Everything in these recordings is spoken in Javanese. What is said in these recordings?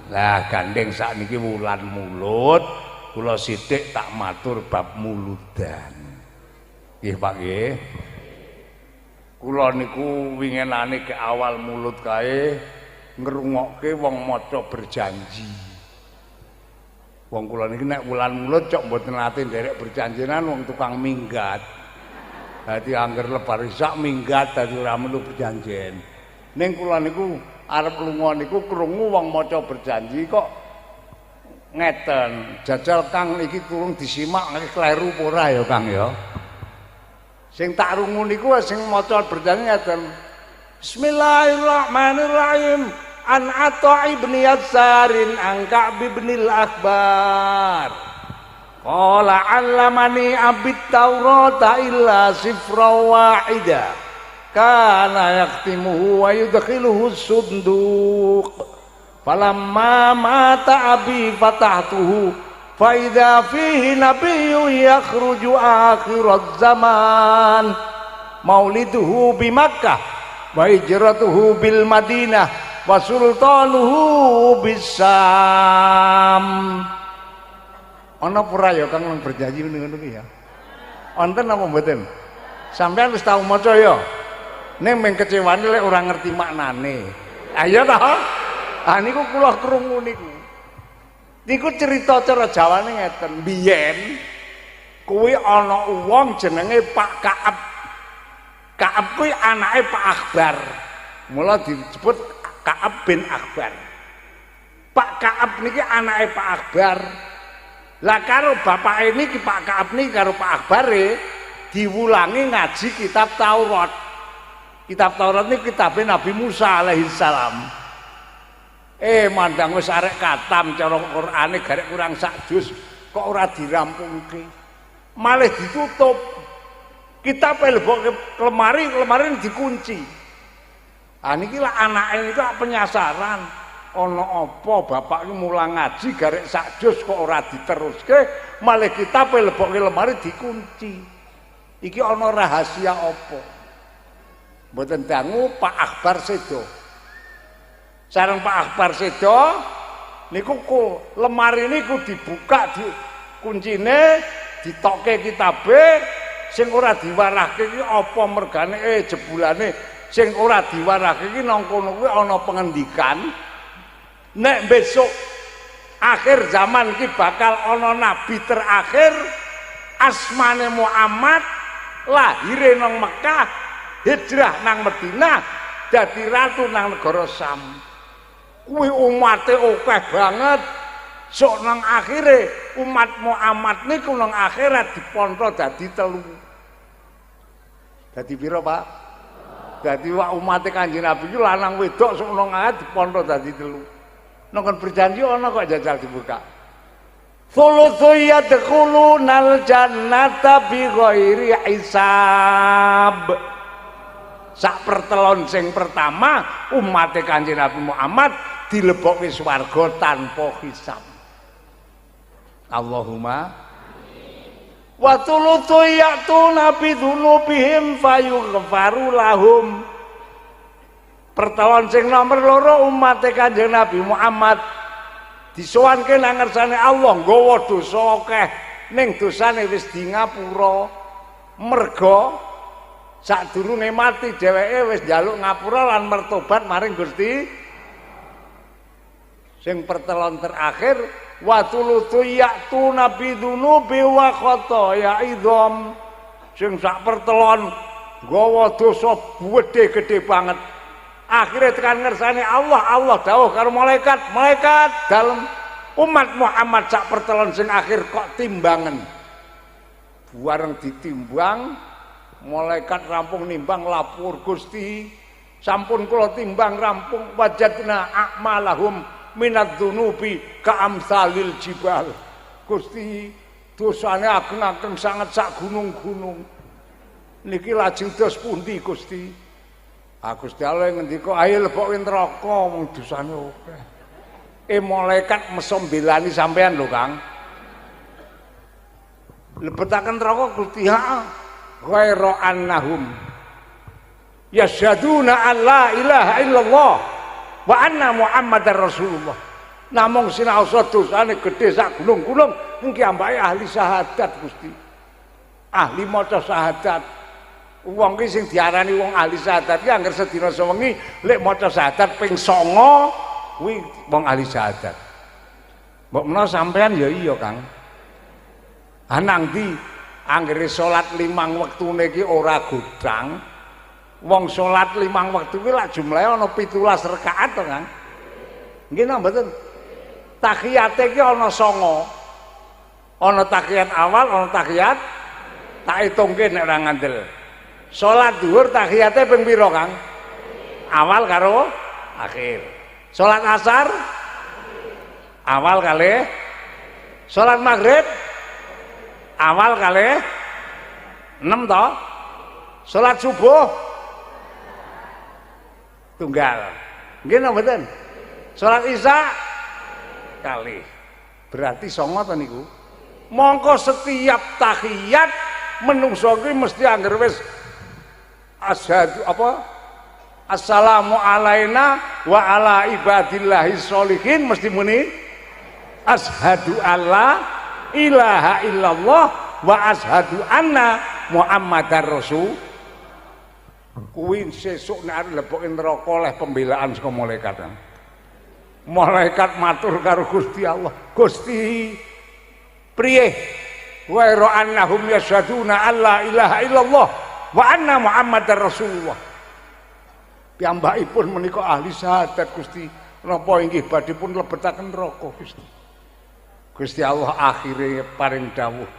Lah gandeng sakniki wulan mulut, kula sithik tak matur bab muludan. Nggih Pak nggih. Kula niku winginane ke awal mulut kae ngrungokke wong maca berjanji. Wong kula niki nek wulan mulut cok mboten nate nderek berjanjinan wong tukang minggat. Dadi angger lebar isak minggat dadi ora melu berjanjian. Ning kula niku arep lunga niku krungu wong maca berjanji kok ngeten. Jajal Kang iki turung disimak nek kleru apa ora ya Kang ya. Sing tak rungu niku sing maca berjanji ngeten. Bismillahirrahmanirrahim. An Atha ibn Yasarin an Ka'b ibn al-Akhbar. Qala 'allamani abit Taurata illa sifra wahida. Kana yaktimuhu wa yudkhiluhu sunduq. Falamma mata abi fatahtuhu فإذا فيه نبي يخرج آخر الزمان مولده بمكة وهجرته بالمدينة وسلطانه بالشام. Ana ora ya Kang berjanji ngono iki ya? Wonten apa mboten? Sampeyan wis tau maca ya? Ning mung kecewane lek ora ngerti maknane. Ayo ta? Ah niku kula krungu niku. Niku cerita cara Jawane ngeten, biyen kuwi ana wong jenenge Pak Ka'ab. Ka'ab kuwi anake Pak Akbar. Mula disebut Ka'ab bin Akbar. Pak Ka'ab niki anake Pak Akbar. Lah karo bapake niki Pak Ka'ab niki karo Pak Akbare diwulangi ngaji kitab Taurat. Kitab Taurat niki kitabe Nabi Musa alaihi salam. Mandang wis arek katam cara Qur'ane garek kurang sak juz kok ora dirampungke. Malih ditutup. Kitabe lebokke lemari dikunci. Ah niki lah anake niku penyasaran. Ana apa bapak iki mulang ngaji garek sak juz kok ora diteruske, malih kitabe lebokke lemari dikunci. Iki ana rahasia apa? Mboten dangu Pak Akbar sedo. Sareng Pak Akbar sedo niku lemari niku dibuka di kuncine ditokke kitabe sing ora diwarahke iki apa mergane jebulane sing ora diwarahke iki nang kono kuwi ana pengendikan nek besok akhir zaman iki bakal ana nabi terakhir asmane Muhammad lahire nang Mekah hijrah nang Madinah dadi ratu nang negara Sam. Kuwi umate akeh banget. Sok nang akhire umat Muhammad niku nang akhirat dipontho dadi 3. Dadi pira, Pak? Dadi umate Kanjeng Nabi iki lanang wedok sok nang akhirat dipontho dadi 3. Nang berjanji ana kok jajal dibuka. Thulutsu yadkhulunal jannata bi ghairi hisab. Sak pertelon sing pertama umate Kanjeng Nabi Muhammad dilebokke swarga tanpa hisab. Allahumma wa tulutu ya'tuna bi dzunubihim fayughfaru lahum. Pertelon sing nomor 2 umate Kanjeng Nabi Muhammad disowanke nang ngersane Allah nggawa dosa akeh ning dosane wis di ngapura. Merga sadurunge mati dheweke wis njaluk ngapura lan mertobat maring Gusti. Sing pertelon terakhir wa tulutu ya'tuna bidzunubi wa khotoya idzam. Sing sak pertelon nggawa dosa gedhe banget. Akhire tekan ngersane Allah, Allah dawuh karo malaikat, malaikat dalem umat Muhammad sak pertelon sing akhir kok timbangan. Bareng ditimbang malaikat rampung nimbang lapor Gusti sampun kula timbang rampung wajadna a'malahum minadz dzunubi ka'amsalil jibal. Gusti dosane ageng-ageng sangat sak gunung-gunung. Niki lajeng dos pundi Gusti? Gusti Allah ngendika ayo lebokke neraka wong dosane akeh. Malaikat mesom belani sampean lho Kang. Lebetaken neraka Gusti ghairu annahum yasyaduna an la ilaha illallah wa anna muhammadar rasulullah. namung sinaosa dosane gedhe sak gunung-gunung engki ambake ahli syahadat Gusti. Ahli maca syahadat. Wong ki sing diarani wong ahli syahadat ki angger sedina sewengi lek maca syahadat ping 9 kuwi wong ahli syahadat. Mbok menawa sampean ya iya Kang. Anang di anggere salat 5 wektune iki ora godang. Wong salat 5 wektu ki lak jumlahe ana 17 rakaat to Kang. Nggih napa mboten? Tahiyate ki ana 9. Ana tahiyat awal, ana tahiyat tak hitungke nek ora ngandel. Salat zuhur tahiyate ping pira Kang? Awal karo akhir. Salat asar awal kalih. Salat maghrib awal kalih 6 to. Salat subuh tunggal. Nggih napa mboten? Salat isya kalih. Berarti 9 to niku. Mongko setiap tahiyat menungso kuwi mesti angger wis asyhadu apa? Assalamu alaina wa ala ibadillahi sholihin mesti muni asyhadu alla ilaha illallah wa asyhadu anna muhammadar rasul. Kuwi sesuk nek arep leboke neraka oleh pembelaan saka malaikat. Malaikat matur karo Gusti Allah, Gusti priye wa annahum yasyhaduna alla ilaha illallah wa anna muhammadar rasulullah. Piyambakipun menika ahli syahadat Gusti, napa inggih badhe pun lebetaken neraka Gusti. Gusti Allah akhire paring dawuh.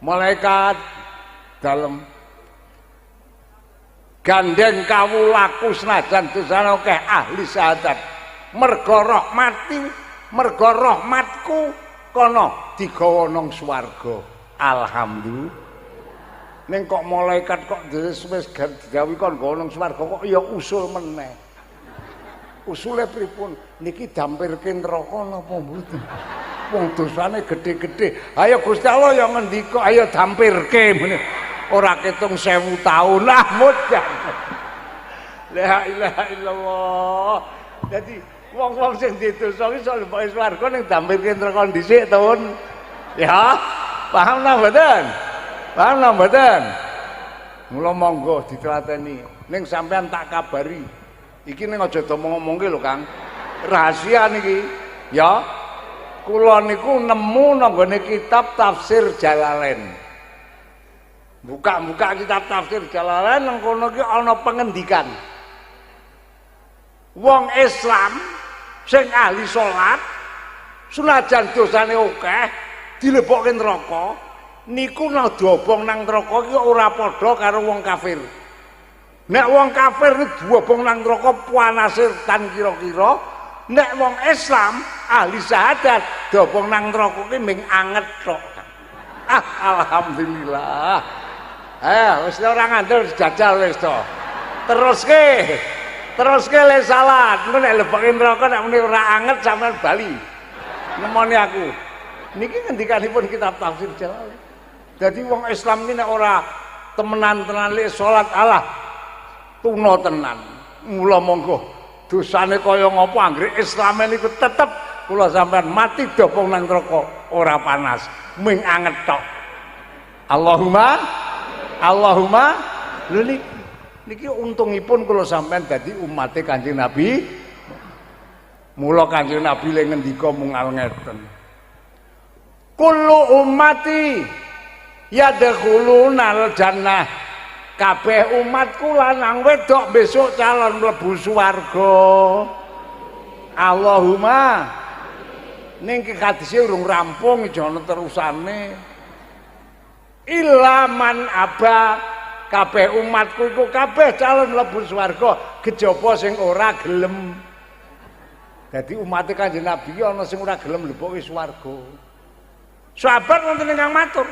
Malaikat dalem gandeng kawulaku senajan dosane akeh ahli syahadat. Merga rahmatku kono digawa nang swarga. Alhamdulillah. Ning kok malaikat kok wis digawe kon nggawa nang swarga kok ya usul meneh. Usule pripun? Niki dampirke neraka napa mboten? Wong dosane gedhe-gedhe. Ayo Gusti Allah ya ngendika, ayo dampirke meneh. Ora ketung 1000 taun lah mudah. La ilaha illallah. Jadi wong-wong sing didosa iki sok mlebu swarga ning dampirke neraka dhisik to. Ya, paham napa mboten? Paham napa mboten? Mula monggo ditlateni. Ning sampean tak kabari. Iki ning aja ngomongke lho Kang. Rahasia niki. Ya. Kula niku nemu nang gone kitab tafsir Jalalain. Buka-buka kitab tafsir Jalalain nang kono ki ana pengendikan. Wong Islam sing ahli salat senajan dosane akeh dilebokke neraka niku diobong nang neraka iki ora padha karo wong kafir. Nek wong kafir diobong nang neraka panase tan kira-kira, nek wong Islam ahli syahadat diobong nang neraka ki ming anget tok. Alhamdulillah. Wis ora ngandel jajal wis to. Teruske le salat. Engko nek lebokke neraka nek muni ora anget sampean bali. Nemoni aku. Niki ngendikanipun kitab tafsir Jalalain. Jadi wong Islam ini nek ora temenan-tenan le salat Allah tuna tenan. Mula monggo dosane kaya ngapa anggere Islam niku tetep kula sampean mati dobong nang neraka ora panas, ming anget tok. Allahumma lho niki untungipun kula sampean dadi umate Kanjeng Nabi. Mula Kanjeng Nabi le ngendika mungal ngeten. Kullu ummati yadkhulunal jannah. Kabeh umatku lanang wedok besok calon mlebu swarga. Allahumma. Ning ki hadise urung rampung jana terusane. Illa man aba, kabeh umatku iku kabeh calon mlebu swarga, kejaba sing ora gelem. Dadi umat Kanjeng Nabi ana sing ora gelem mlebu swarga. Sahabat wonten ingkang matur,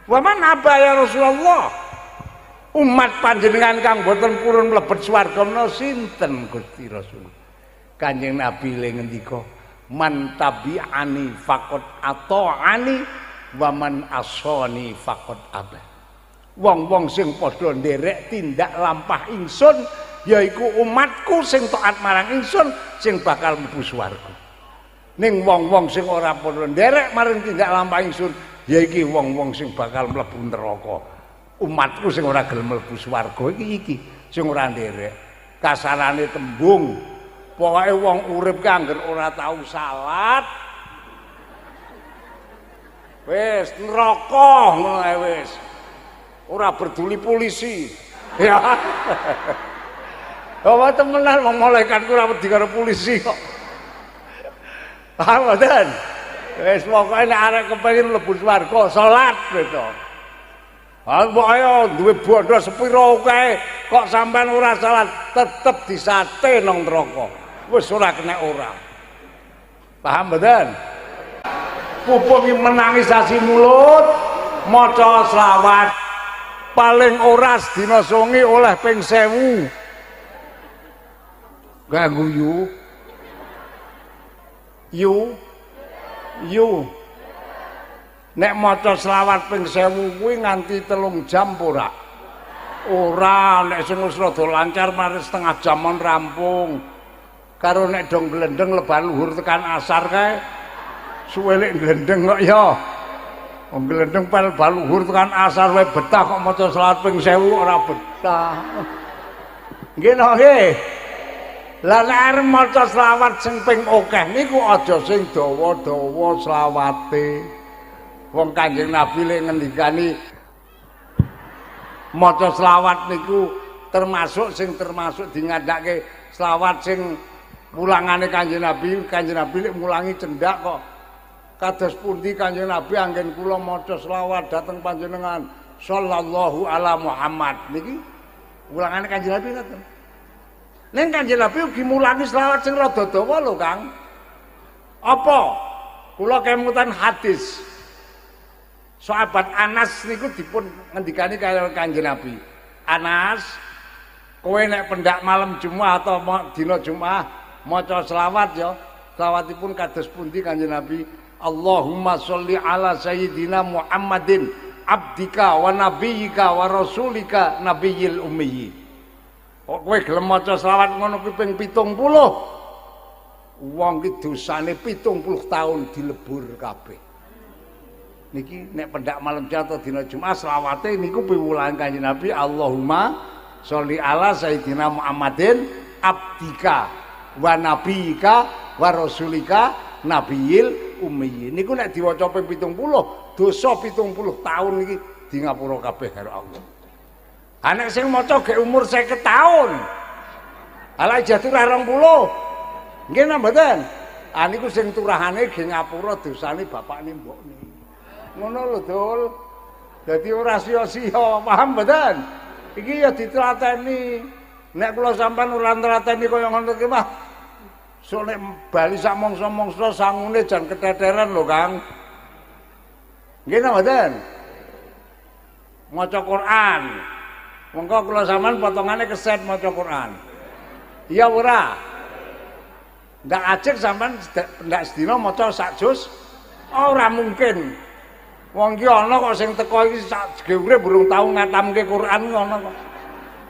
"Wa man aba ya Rasulullah?" Umat panjenengan kang boten purun mlebet swarga menawa sinten Gusti Rasul? Kanjeng Nabi le ngendika, "Man tabi'ani faqad ata'ani wa man asani faqad aba." Wong-wong sing padha nderek tindak lampah ingsun yaiku umatku sing taat marang ingsun sing bakal mlebu swarga. ning wong-wong sing ora padha nderek maring tindak lampah ingsun ya iki wong-wong sing bakal mlebu neraka umatku sing ora gelem mlebu swarga iki sing ora nderek kasarane tembung pokoke wong urip ki angger ora tau salat wis neraka ngono ae wis ora peduli polisi ya apa temenan wong malaikat ku ora wedi karo polisi kok paham mboten wis pokoke nek arek kepengin mlebu swarga salat gitu ayo duwe bondo sepiro kae kok sampean ora salat tetep disate nang neraka wis ora kena ora paham mboten pupuk menangi sasi mulut maca selawat paling ora sedina songi oleh ping 1000 ganggu yu nek maca selawat ping 1000 kuwi nganti 3 jam ora nek sing wis rada lancar mari setengah jaman rampung karo nek dong glendeng lebar luhur tekan asar kae suwelik glendeng kok ya wong glendeng pel baluhur tekan asar wae betah kok maca selawat ping 1000 ora betah nggih nggih lah nek arep maca selawat sing ping akeh niku aja sing dawa-dawa selawate wong Kanjeng Nabi lek ngendikani maca selawat niku termasuk dingandake selawat sing mulangane Kanjeng Nabi lek mulangi cendak kok kados pundi Kanjeng Nabi anggen kula maca selawat dhateng panjenengan sallallahu ala Muhammad niki ulangane Kanjeng Nabi ngoten ning Kanjeng Nabi ugi mulangi selawat sing rada dawa lho Kang apa kula kemutan hadis sahabat Anas niku dipun ngendikani karo Kanjeng Nabi Anas kowe nek pendak malam Jumat atau dina Jumat maca selawat ya selawatipun kados pundi Kanjeng Nabi Allahumma sholli ala sayyidina Muhammadin abdika wa nabiyyika wa rasulika nabiyil ummi. Kok kowe gelem maca selawat ngono kuwi ping 70. Wong ki dosane 70 tahun dilebur kabeh. Niki nek pendak malam jatuh dina Jumat selawate niku piwulan Kanjeng Nabi Allahumma sholli ala sayyidina Muhammadin abdika wa nabiyyika wa rasulika nabiyil ummi niku nek diwaca ping 70 dosa 70 tahun iki di ngapura kabeh karo Allah. Anak sing maca gek umur 50 tahun. Ala jatuh 20. Nggih napa mboten? Ah niku sing turahane ge ngapura dosane bapakne mbokne. Ngono lho Dul. Dadi ora sia-sia, paham mboten? Iki ya ditlateni. Nek kula sampean ora nlateni kaya ngono ki mah sok nek bali sak mongso-mongso sangune jan keteteran lho Kang. Nggih napa mboten? Maca Quran. Monggo kula sampean potongane keset maca Quran. Iya ora? Ndak ajek sampean ndak sedina maca sak juz? Ora mungkin. Wong ki ana kok sing teko iki sak geure burung tau ngatamke Quran ngono kok.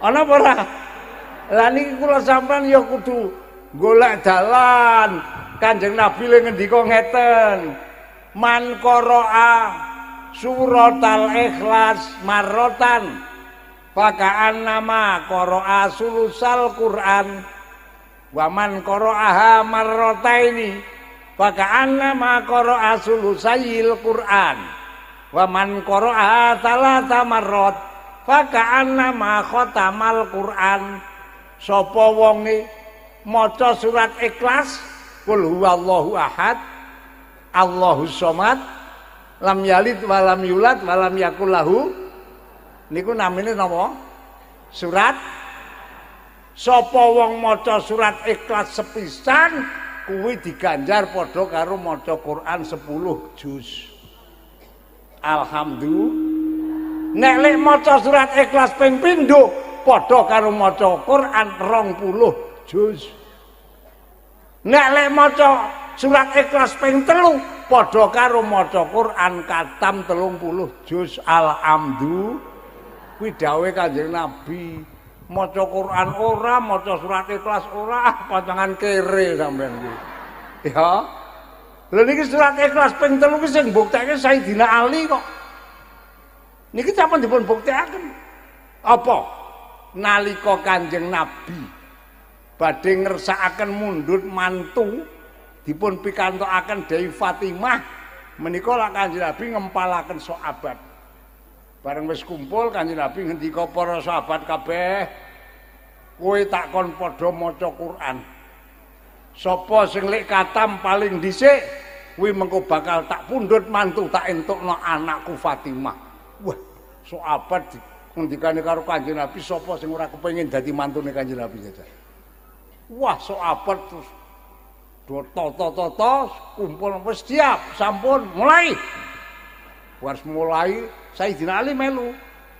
Ana apa ora? Lah niki kula sampean ya kudu golek dalan. Kanjeng Nabi le ngendika ngeten. Man qara'a suratal ikhlas marratan fakaan nama qara'a sulusal Quran wa man qara'aha marrataini fakaan nama qara'a sulusayil Quran wa man qara'aha talata marrat fakaan nama khatamal Quran. Sapa wonge maca surat Ikhlas qul huwallahu ahad Allahus somad lam yalid walam yulad walam yakul lahu niku namine napa? Surat. Sapa wong maca surat Ikhlas sepisan kuwi diganjar padha karo maca Quran 10 juz. Alhamdulillah. Nek lek maca surat Ikhlas ping pindho padha karo maca Quran 20 juz. Nek lek maca surat Ikhlas ping 3 padha karo maca Quran katam 30 juz. Alhamdulillah. Kuwi dawuhe Kanjeng Nabi. Maca Quran ora, maca surat Ikhlas ora, panjangan kere sampean kuwi. Ya. Lha niki surat Ikhlas ping 3 ki sing mbuktekke Sayyidina Ali kok. Niki sampun dipun buktekaken. Apa? Nalika Kanjeng Nabi badhe ngersakaken mundhut mantu dipun pikantokaken Dewi Fatimah menika lak Kanjeng Nabi ngempalaken sahabat. Bareng wis kumpul Kanjeng Nabi ngendika para sahabat kabeh, kowe takon padha maca Quran. Sapa sing lek katam paling dhisik kuwi mengko bakal tak pundhut mantu tak entukno anakku Fatimah. Wah, sahabat ngendikane karo Kanjeng Nabi sapa sing ora kepengin dadi mantune Kanjeng Nabi jajal. Wah, sahabat terus do toto kumpul wis siap, sampun mulai. Wis mulai Sayyidina Ali melu.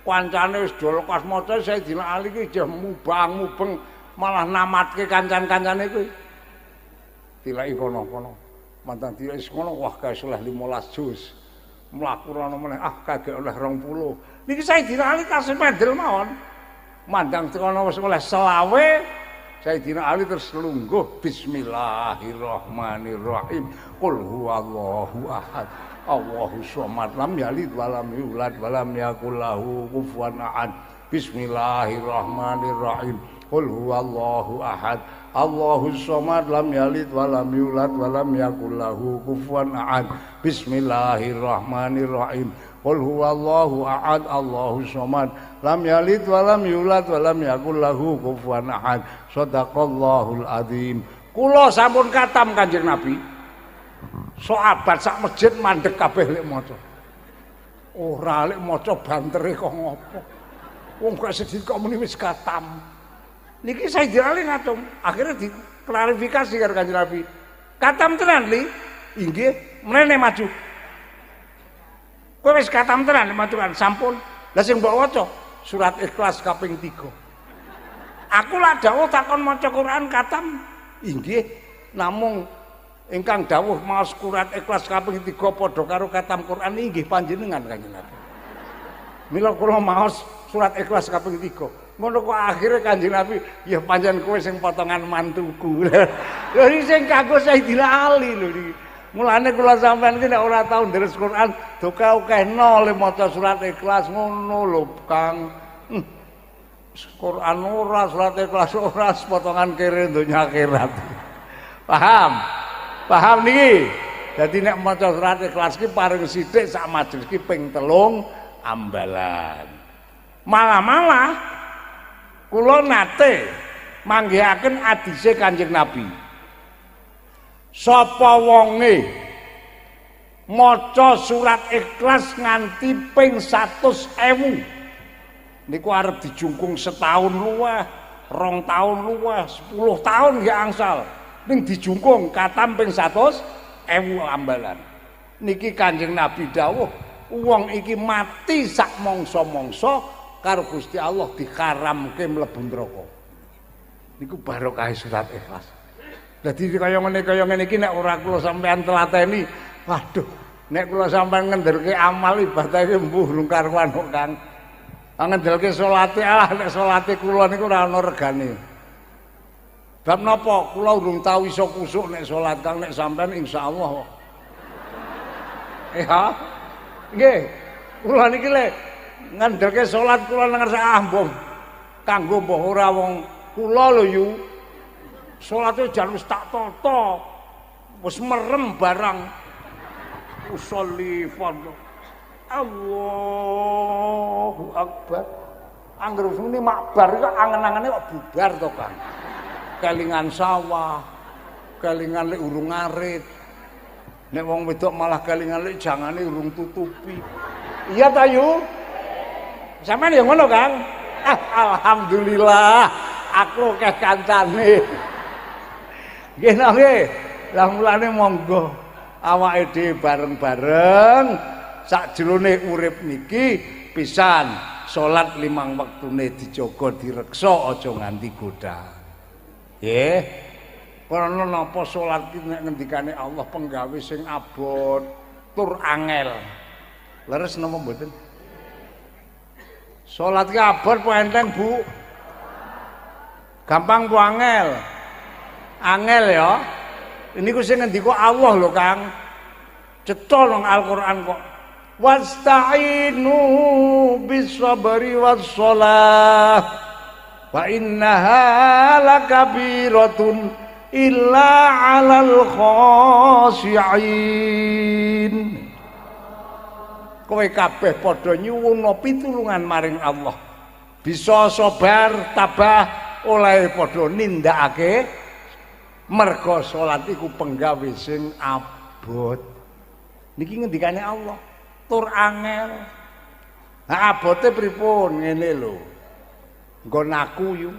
Kancane wis do lekas maca Sayyidina Ali ki jeh mubang-mubeng malah namatke kancan-kancane kuwi. Tilaki kono-kono. Mantan tilaki kono wah guys oleh 15 juz. Mlaku rono meneh kagek oleh 20. Niki Sayyidina Ali kasih medal mawon. Mandang kono wis oleh 20. Sayyidina Ali terus lungguh bismillahirrahmanirrahim. Qul huwallahu ahad. Allahus samad lam yalid walam yulad walam yakul lahu kufuwan ahad. Bismillahirrahmanirrahim. Qul huwallahu ahad. Allahus samad lam yalid walam yulad walam yakul lahu kufuwan ahad. Bismillahirrahmanirrahim. Qul huwallahu ahad. Allahus samad lam yalid walam yulad walam yakul lahu kufuwan ahad. Shadaqallahul azim. Kula sampun katam Kanjeng Nabi. Sahabat sak masjid mandeg kabeh lek maca. Ora lek maca bantere kok ngopo. Wong gak sedhit kok muni wis katam. Niki Sayyidina Ali ngatung, akhirnya diklarifikasi karo Kanjeng Nabi. Katam tenan li? Inggih, menene maju. Kowe wis katam tenan maju kan sampun. Lah sing mbok waca surat Ikhlas kaping 3. Aku lak dawuh takon maca Quran katam. Inggih, namung ingkang dawuh maos surat Ikhlas kaping 3 padha karo katam Quran inggih panjenengan Kanjeng Nabi. Mila kula maos surat Ikhlas kaping 3. Ngono kok akhire Kanjeng Nabi, ya pancen kowe sing potongan mantuku. Lha iki sing kanggo Sayyidina Ali lho iki. Mulane kula sampean iki nek ora tau ndherek Quran, dokah-ukehno le maca surat Ikhlas ngono lho, Kang. Quran ora, surat Ikhlas ora, potongan kere donya akhirat. Paham? Paham niki? Dadi nek maca surat Ikhlas ki paring sithik sak majelis ki ping 3 ambalan. Malah kula nate manggihaken hadise Kanjeng Nabi. Sapa wonge maca surat Ikhlas nganti ping 100.000 niku arep dijungkung setahun luwih, 2 tahun luwih, 10 tahun nggih angsal. Ning dijungkung katam ping 100.000 ambalan. Niki Kanjeng Nabi dawuh, wong iki mati sak mangsa-mangsa karo Gusti Allah dikaramke mlebu neraka. Niku barokah surat Ikhlas. Dadi kaya ngene iki nek ora kula sampean telateni, waduh, nek kula sampean ngendelke amal ibadah iki mbuh lung karuan kok Kang. Ngendelke salate nek salate kula niku ora ana regane. Bab napa kula urung tau iso kusuk nek salat Kang, nek sampean insyaallah. Ya. Nggih. Kula niki lek ngandelke salat kula ngersake mbah kanggo mbah ora wong kula lho yu salate jan wis tak tata wis merem barang usolli fardhu Allahu akbar angger muni makbar kok angen-angene kok bubar to Kang kelingan sawah kelingan lek urung ngarit nek wong wedok malah kelingan lek jangane urung tutupi iya ta yu sampeyan ya ngono Kang. Alhamdulillah aku akeh kancane. Nggih nggih. Lah mulane monggo awake dhewe bareng-bareng sakjroning urip niki pisan salat 5 wektune dijaga direksa aja nganti godha. Nggih. Karena napa salat ki nek ngendikane Allah penggawe sing abot tur angel. Leres napa mboten? Salat ki abot po enteng, Bu? Gampang po angel? Angel ya. Ini ku sing ngendika Allah lho, Kang. Cetha nang Al-Qur'an kok. Wasta'inu bis-sabri was-shalah. Wa innaha lakabiratun illa 'alal khashi'in. Kowe kabeh padha nyuwuna pitulungan maring Allah. Bisa sabar tabah oleh padha nindakake merga salat iku penggawe sing abot. Niki ngendikane Allah. Tur angel. Ha abote pripun ngene lho. Nggon aku yu.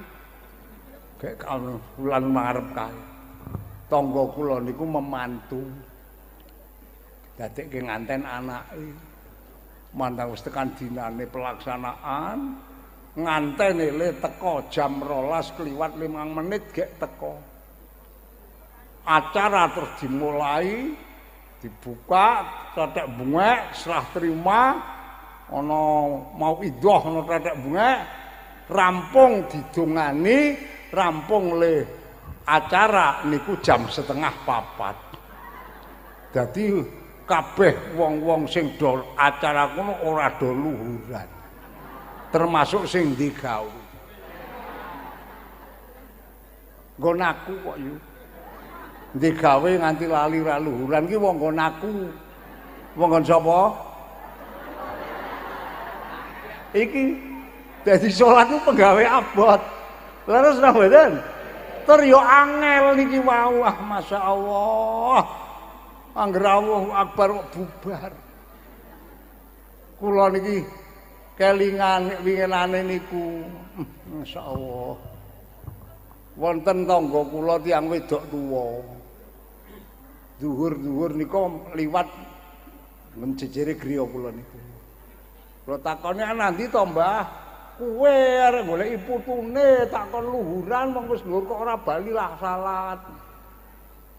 Kayak kalau bulan ngarep kae. Tangga kula niku memantu. Dadekke nganten anake. Mandang wis tekan dinane pelaksanaan, ngantene le teko jam 12 kliwat 5 menit gek teko. Acara terus dimulai, dibuka, tetek bungek, serah terima, ana mau idoh ana tetek bungek, rampung didongani, rampung le acara niku jam 3:30. Dadi kabeh wong-wong sing do acara kono ora do luhuran. Termasuk sing digawe. Nggon aku kok yu. Digawe nganti lali ra luhuran ki wong nggon aku. Wong nggon sapa? Iki dadi salat ku penggawe abot. Leres nang mboten? Tur yo angel niki wau, masyaallah. Angger Allahu Akbar bubar. Kula niki kelingan winginane niku masyaallah. Wonten tangga kula tiyang wedok tuwa. Zuhur-zuhur nika liwat menjejere griya kula niku. Kula takone nanti to, Mbah? Kowe arek goleki putune takon luhuran wong wis dhuwur kok ora bali lah salat.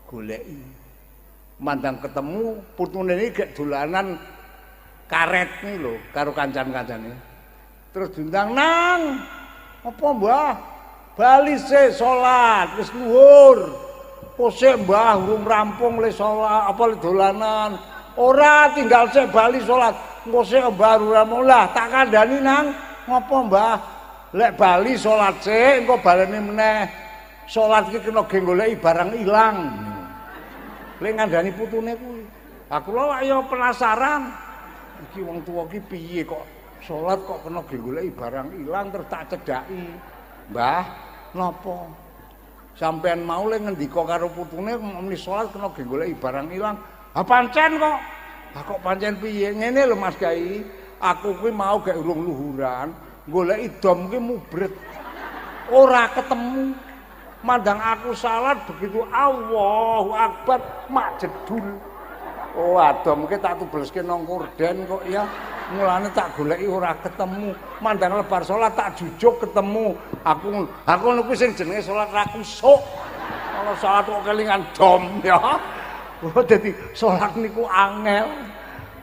Goleki mandang ketemu putune iki gek dolanan karet nih lho karo kancan-kancane. Terus diundang, "Nang, apa Mbah? Bali se salat wis luhur. Posek Mbah urung rampung le salat apa le dolanan. Ora tinggal sik bali salat. Posek Mbah urung lah tak kandhani Nang, ngopo Mbah? Lek bali salat sik engko baleni meneh. Salat iki kena ge goleki barang ilang." Lek ngandani putune kuwi. Aku lho ya penasaran. Iki wong tuwa iki piye kok salat kok kena goleki barang ilang terus tak cedhaki. Mbah, napa? Sampean mau le ngendika karo putune muni salat kena goleki barang ilang. Ha pancen kok. Ha kok pancen piye? Ngene lho Mas Kyai, aku kuwi mau gek urung luhuran, goleki dom ki mubret. Ora ketemu. Mandang aku salat begitu Allahu Akbar mak jedul. Oh adom ki tak tubelske nang korden kok ya. Mulane tak goleki ora ketemu. Mandang lebar salat tak jujuk ketemu. Aku niku sing jenenge salat ra kusuk. Kalau salat kok kelingan dom ya. Oh dadi salat niku angel.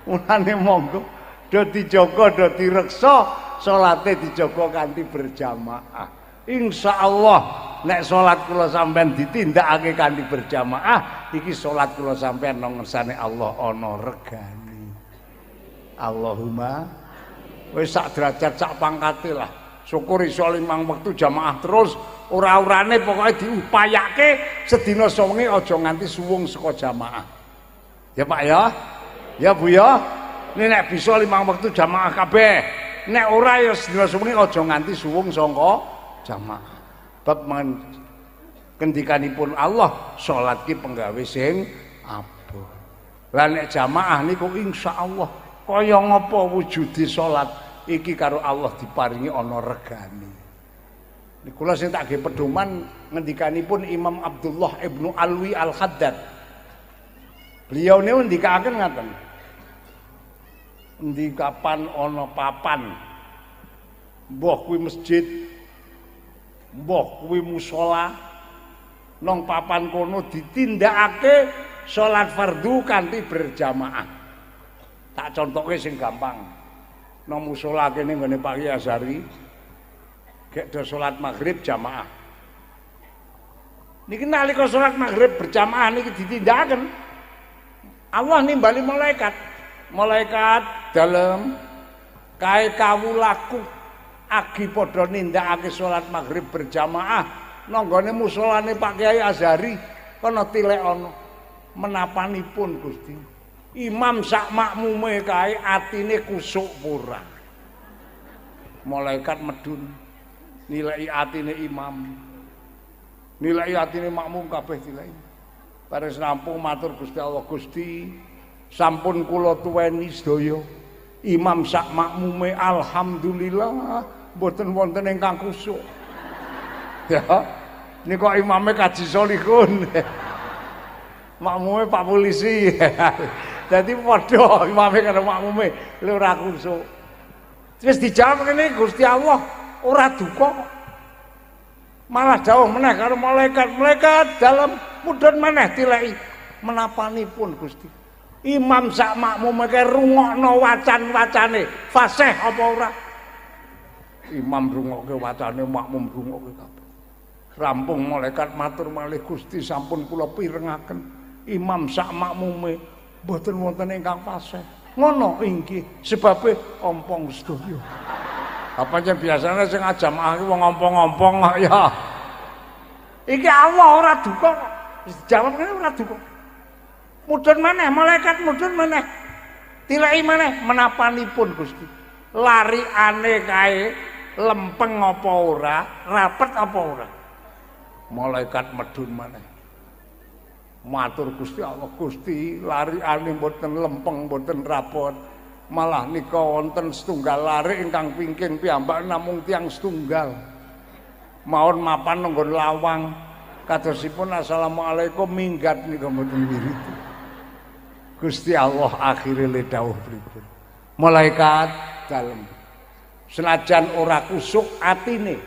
Mulane monggo do dijaga do direksa salate dijaga kanthi berjamaah. Insyaallah nek salat kula sampean ditindakake kanthi berjamaah iki salat kula sampean nang ngersane Allah ana regane. Allahumma wis sak derajat sak pangkate lah. Syukur iso 5 wektu jamaah terus ora-urane pokoke diupayake sedina sewengi aja nganti suwung saka jamaah. Ya Pak ya. Ya Bu ya. Nek bisa 5 wektu jamaah kabeh. Nek ora ya sedina sewengi aja nganti suwung saka jamaah. Bab kendikanipun Allah salat ki penggawe sing abot. Lah nek jamaah niku insyaallah kaya ngapa wujude salat iki karo Allah diparingi ana regane. Niku kula sing tak nggih pedoman ngendikanipun Imam Abdullah Ibnu Alwi Al-Haddad. Beliau niku ndikaken ngaten. Endi kapan ana papan mbah kuwi masjid mbah kuwi musala nang papan kono ditindakake salat fardu kanthi berjamaah. Tak contoke sing gampang. Nang musala kene nggone Pak Kyai Azhari gek do salat maghrib jamaah. Niki nalika salat maghrib berjamaah niki ditindakaken. Allah nimbali malaikat. Malaikat dalam kae kawulaku agi padha nindakake salat maghrib berjamaah nanggone musolane Pak Kiai Azhari kana tilek ana menapanipun Gusti imam sak makmume kae atine kusuk pura malaikat medun nilai atine imam nilai atine makmum kabeh dilai baris rampung matur Gusti Allah Gusti sampun kula tuweni sedaya imam sak makmume alhamdulillah mboten wonten ingkang kusuk. Ya. Nika imame Kaji Solihun. Makmume Pak Polisi. Dadi padha imame karo makmume lho ora kusuk. Terus dijawab ngene Gusti Allah ora duka. Malah dawuh meneh karo malaikat dalam mudhun meneh tileki menapanipun Gusti. Imam sak makmume ke rungokno wacan-wacane fasih apa ora? Imam rungokke wacane makmum rungokke kabeh. Rampung malaikat matur malih Gusti sampun kula pirengaken imam sak makmume mboten wonten ingkang fasih. Ngono inggih sebabe ompong sedaya. Apa jan biasane sing ajamaah iki wong ompong-ompong kok ya. Iki Allah ora duka kok. Dijawab ngene ora duka. Mudhun maneh malaikat mudhun maneh. Tileki maneh menapanipun Gusti. Lariane kae lempeng apa ora, rapet apa ora. Malaikat medhun maneh. Matur Gusti Allah Gusti lariane mboten lempeng mboten rapet. Malah nika wonten setunggal lari ingkang pingking piyambak namung tiyang setunggal. Mawon mapan nanggon lawang kadosipun assalamualaikum minggat nika mboten wirid. Gusti Allah akhire le dawuh pripun. Malaikat dalem. Senajan ora kusuk atine.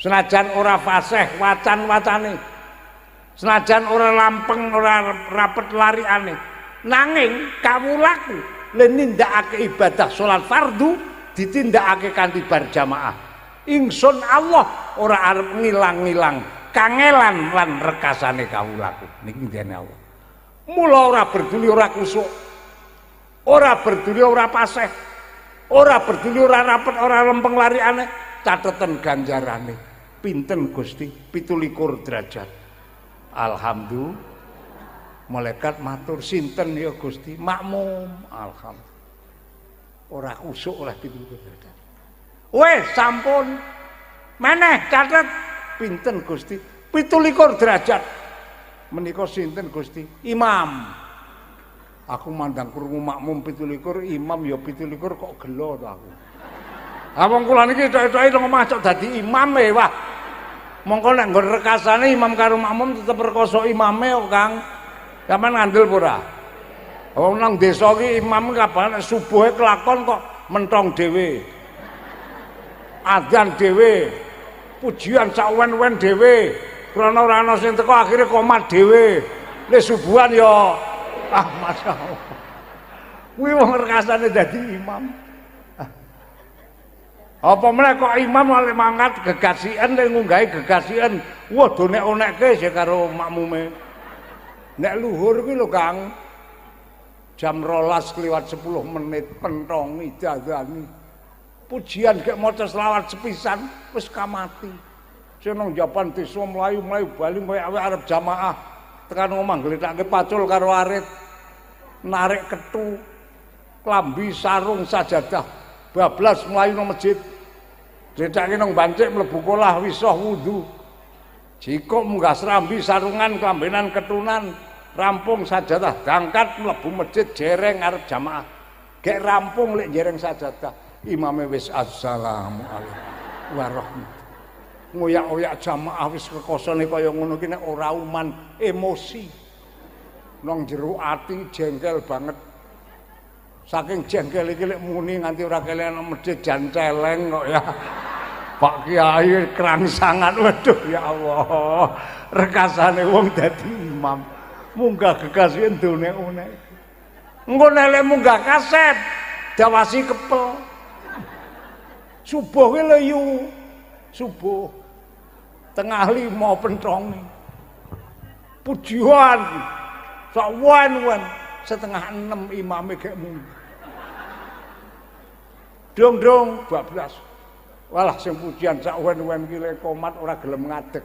Senajan ora fasih wacan-wacane. Senajan ora lampeng ora rapet lariane. Nanging kawulaku len nindakake ibadah salat fardu ditindakake kanthi berjamaah. Ingsun Allah ora arep ngilang-ilang kangelan lan rekasane kawulaku. Niki ndene Allah. Mula ora berduli ora kusuk. Ora berduli ora paseh. Ora berduli ora rapet ora lempeng lariane, cateten ganjarane. Pinten Gusti? 17 derajat. Alhamdulillah. Malaikat matur sinten ya Gusti? Makmum. Alhamdulillah. Ora kusuk oleh 17 derajat. Wes sampun. Meneh catet pinten Gusti? 17 derajat. Menika sinten Gusti? Imam. Aku mandang krungu makmum 17, imam ya 17 kok gelo to aku. Ha wong kula niki tok-toke nang omah cok dadi imam e wah. Mongko nek nggon rekasane imam karo makmum tetep rekoso imame kok Kang. Sampeyan ngandel apa ora? Wong nang desa iki imam kabar subuhe kelakon kok mentong dhewe. Adzan dhewe. Pujian sawen-wen dhewe. Krana ora ana sing teko akhire komat dhewe. Nek subuhan ya masyaallah. Kuwi wong rekasane dadi imam. Apa meneh kok imam oleh mangkat gegasian nek ngunggahi gegasian. Wah do nek-onekke sik karo makmume. Nek luhur kuwi lho Kang. Jam 12:10 menit pentongi dadani. Pujian gek maca selawat sepisan wis kamati. Sing nang jaban desa mlayu-mlayu bali koyo arep jamaah. Tekan omah gletake pacul karo arit. Narik ketu, klambi sarung sajadah. Bablas mlayu nang masjid. Dretake nang bancik mlebu kolah wisah wudu. Jikok munggah serambi sarungan klambenan ketunan rampung sajadah dangkat mlebu masjid jereng arep jamaah. Gek rampung lek jereng sajadah. Imame wis assalamualaikum warahmatullahi. Ngoyak-oyak jamaah wis kekosone kaya ngono ki nek ora uman emosi. Nang jero ati jengkel banget. Saking jengkel iki lek muni nganti ora kelean medhit jan celeng kok ya. Pak Kiai krangsangan waduh ya Allah. Rekasane wong dadi imam. Munggah gegasian donek-onek. Engko nek munggah kaset dawasi kepel. Subuh ki lho yu. Subuh. Tengah 5 pentongi. Pujian Sok wan-wan setengah 6 imame gek munggah. Dong-dong bablas. Walah sing pujian sak wan-wan ki lek komat ora gelem ngadeg.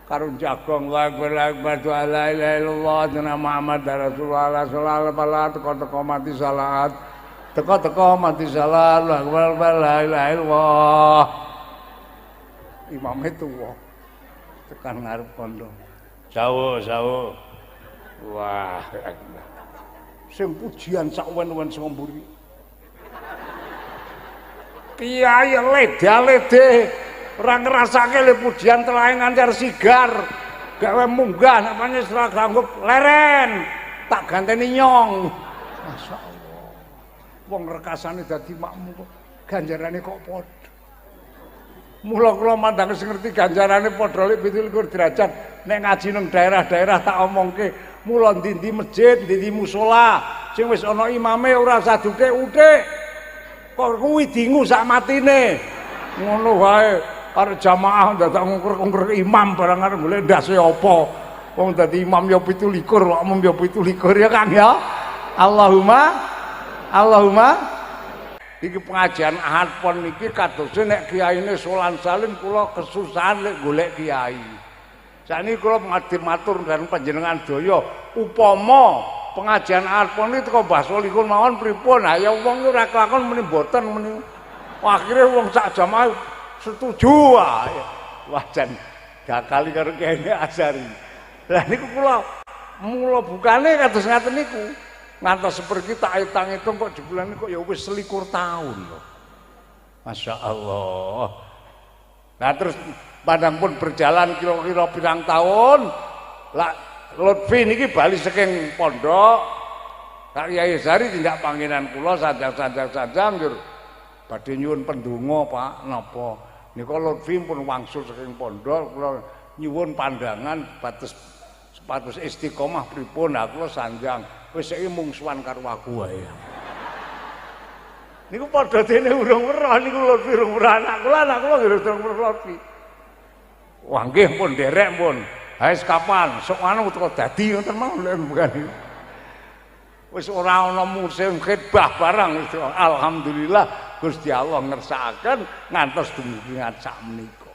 Karo jagong wa akbar la ilaha illallah anna Muhammad Rasulullah sallallahu alaihi wasallam teko mati salat. Teko mati salat la akbar la ilaha illallah. Imame tuwa. Tekan ngarep kondo. Sawu. Wah. Sing pujian sak wan-wan sing mburi. Kiai lede ora ngrasake le pujian telahe ngancar sigar. Gawe munggah namanya setelah ganggup leren. Tak ganteni nyong. Masyaallah. Wong rekasane dadi makmum kok ganjarane kok padha. Mula kula mandang sing ngerti ganjarane padha lek 17 derajat nek ngaji nang daerah-daerah tak omongke mula ndi-ndi masjid, ndi-ndi musala sing wis ana imame ora usah duthik-uthik. Kok kuwi dingu sak matine. Ngono wae arep jamaah dadak ngungkur-ungkur imam barang arep golek ndase apa. Wong dadi imam ya 17 kok mung ya 17 ya Kang ya. Allahumma iki pengajian Ahad Pon niki kadose nek kiyaine Solan Salim kula kesusahan lek golek kiai. Sakniki kula matur karo panjenengan daya upama pengajian Ahad Pon iki teko Mbah Solikun mawon pripun? Ha ya wong ora kelakon muni mboten muni. Akhire wong sak jamaah setuju wae. Wajan gakali karo Kiai Asari. Lah niku kula mula bukane kados ngaten niku. Ngantos seperti tak hitung kok jebulane kok ya wis 21 tahun lho. Masya Allah. Nah terus padang pun berjalan kira-kira pirang tahun. Lah Lutfi niki bali saking pondok. Kak Kyai Sari tindak panggilan kula sajang-sajang njur badhe nyuwun pendonga Pak napa. Nika Lutfi pun wangsul saking pondok kula nyuwun pandangan sepatus istiqomah pripun kula sanjang. Wis iki mungsuhan karo aku wae. Niku padha dene urung weruh niku Lutfi urung weruh anak kula urung weruh Lutfi. Wah nggih pun derek pun. Hae kapan sok anu teko dadi ngoten mau lek bukan. Wis ora ana musim khidbah barang wis alhamdulillah Gusti Allah ngersakaken ngantos dumugi sak menika.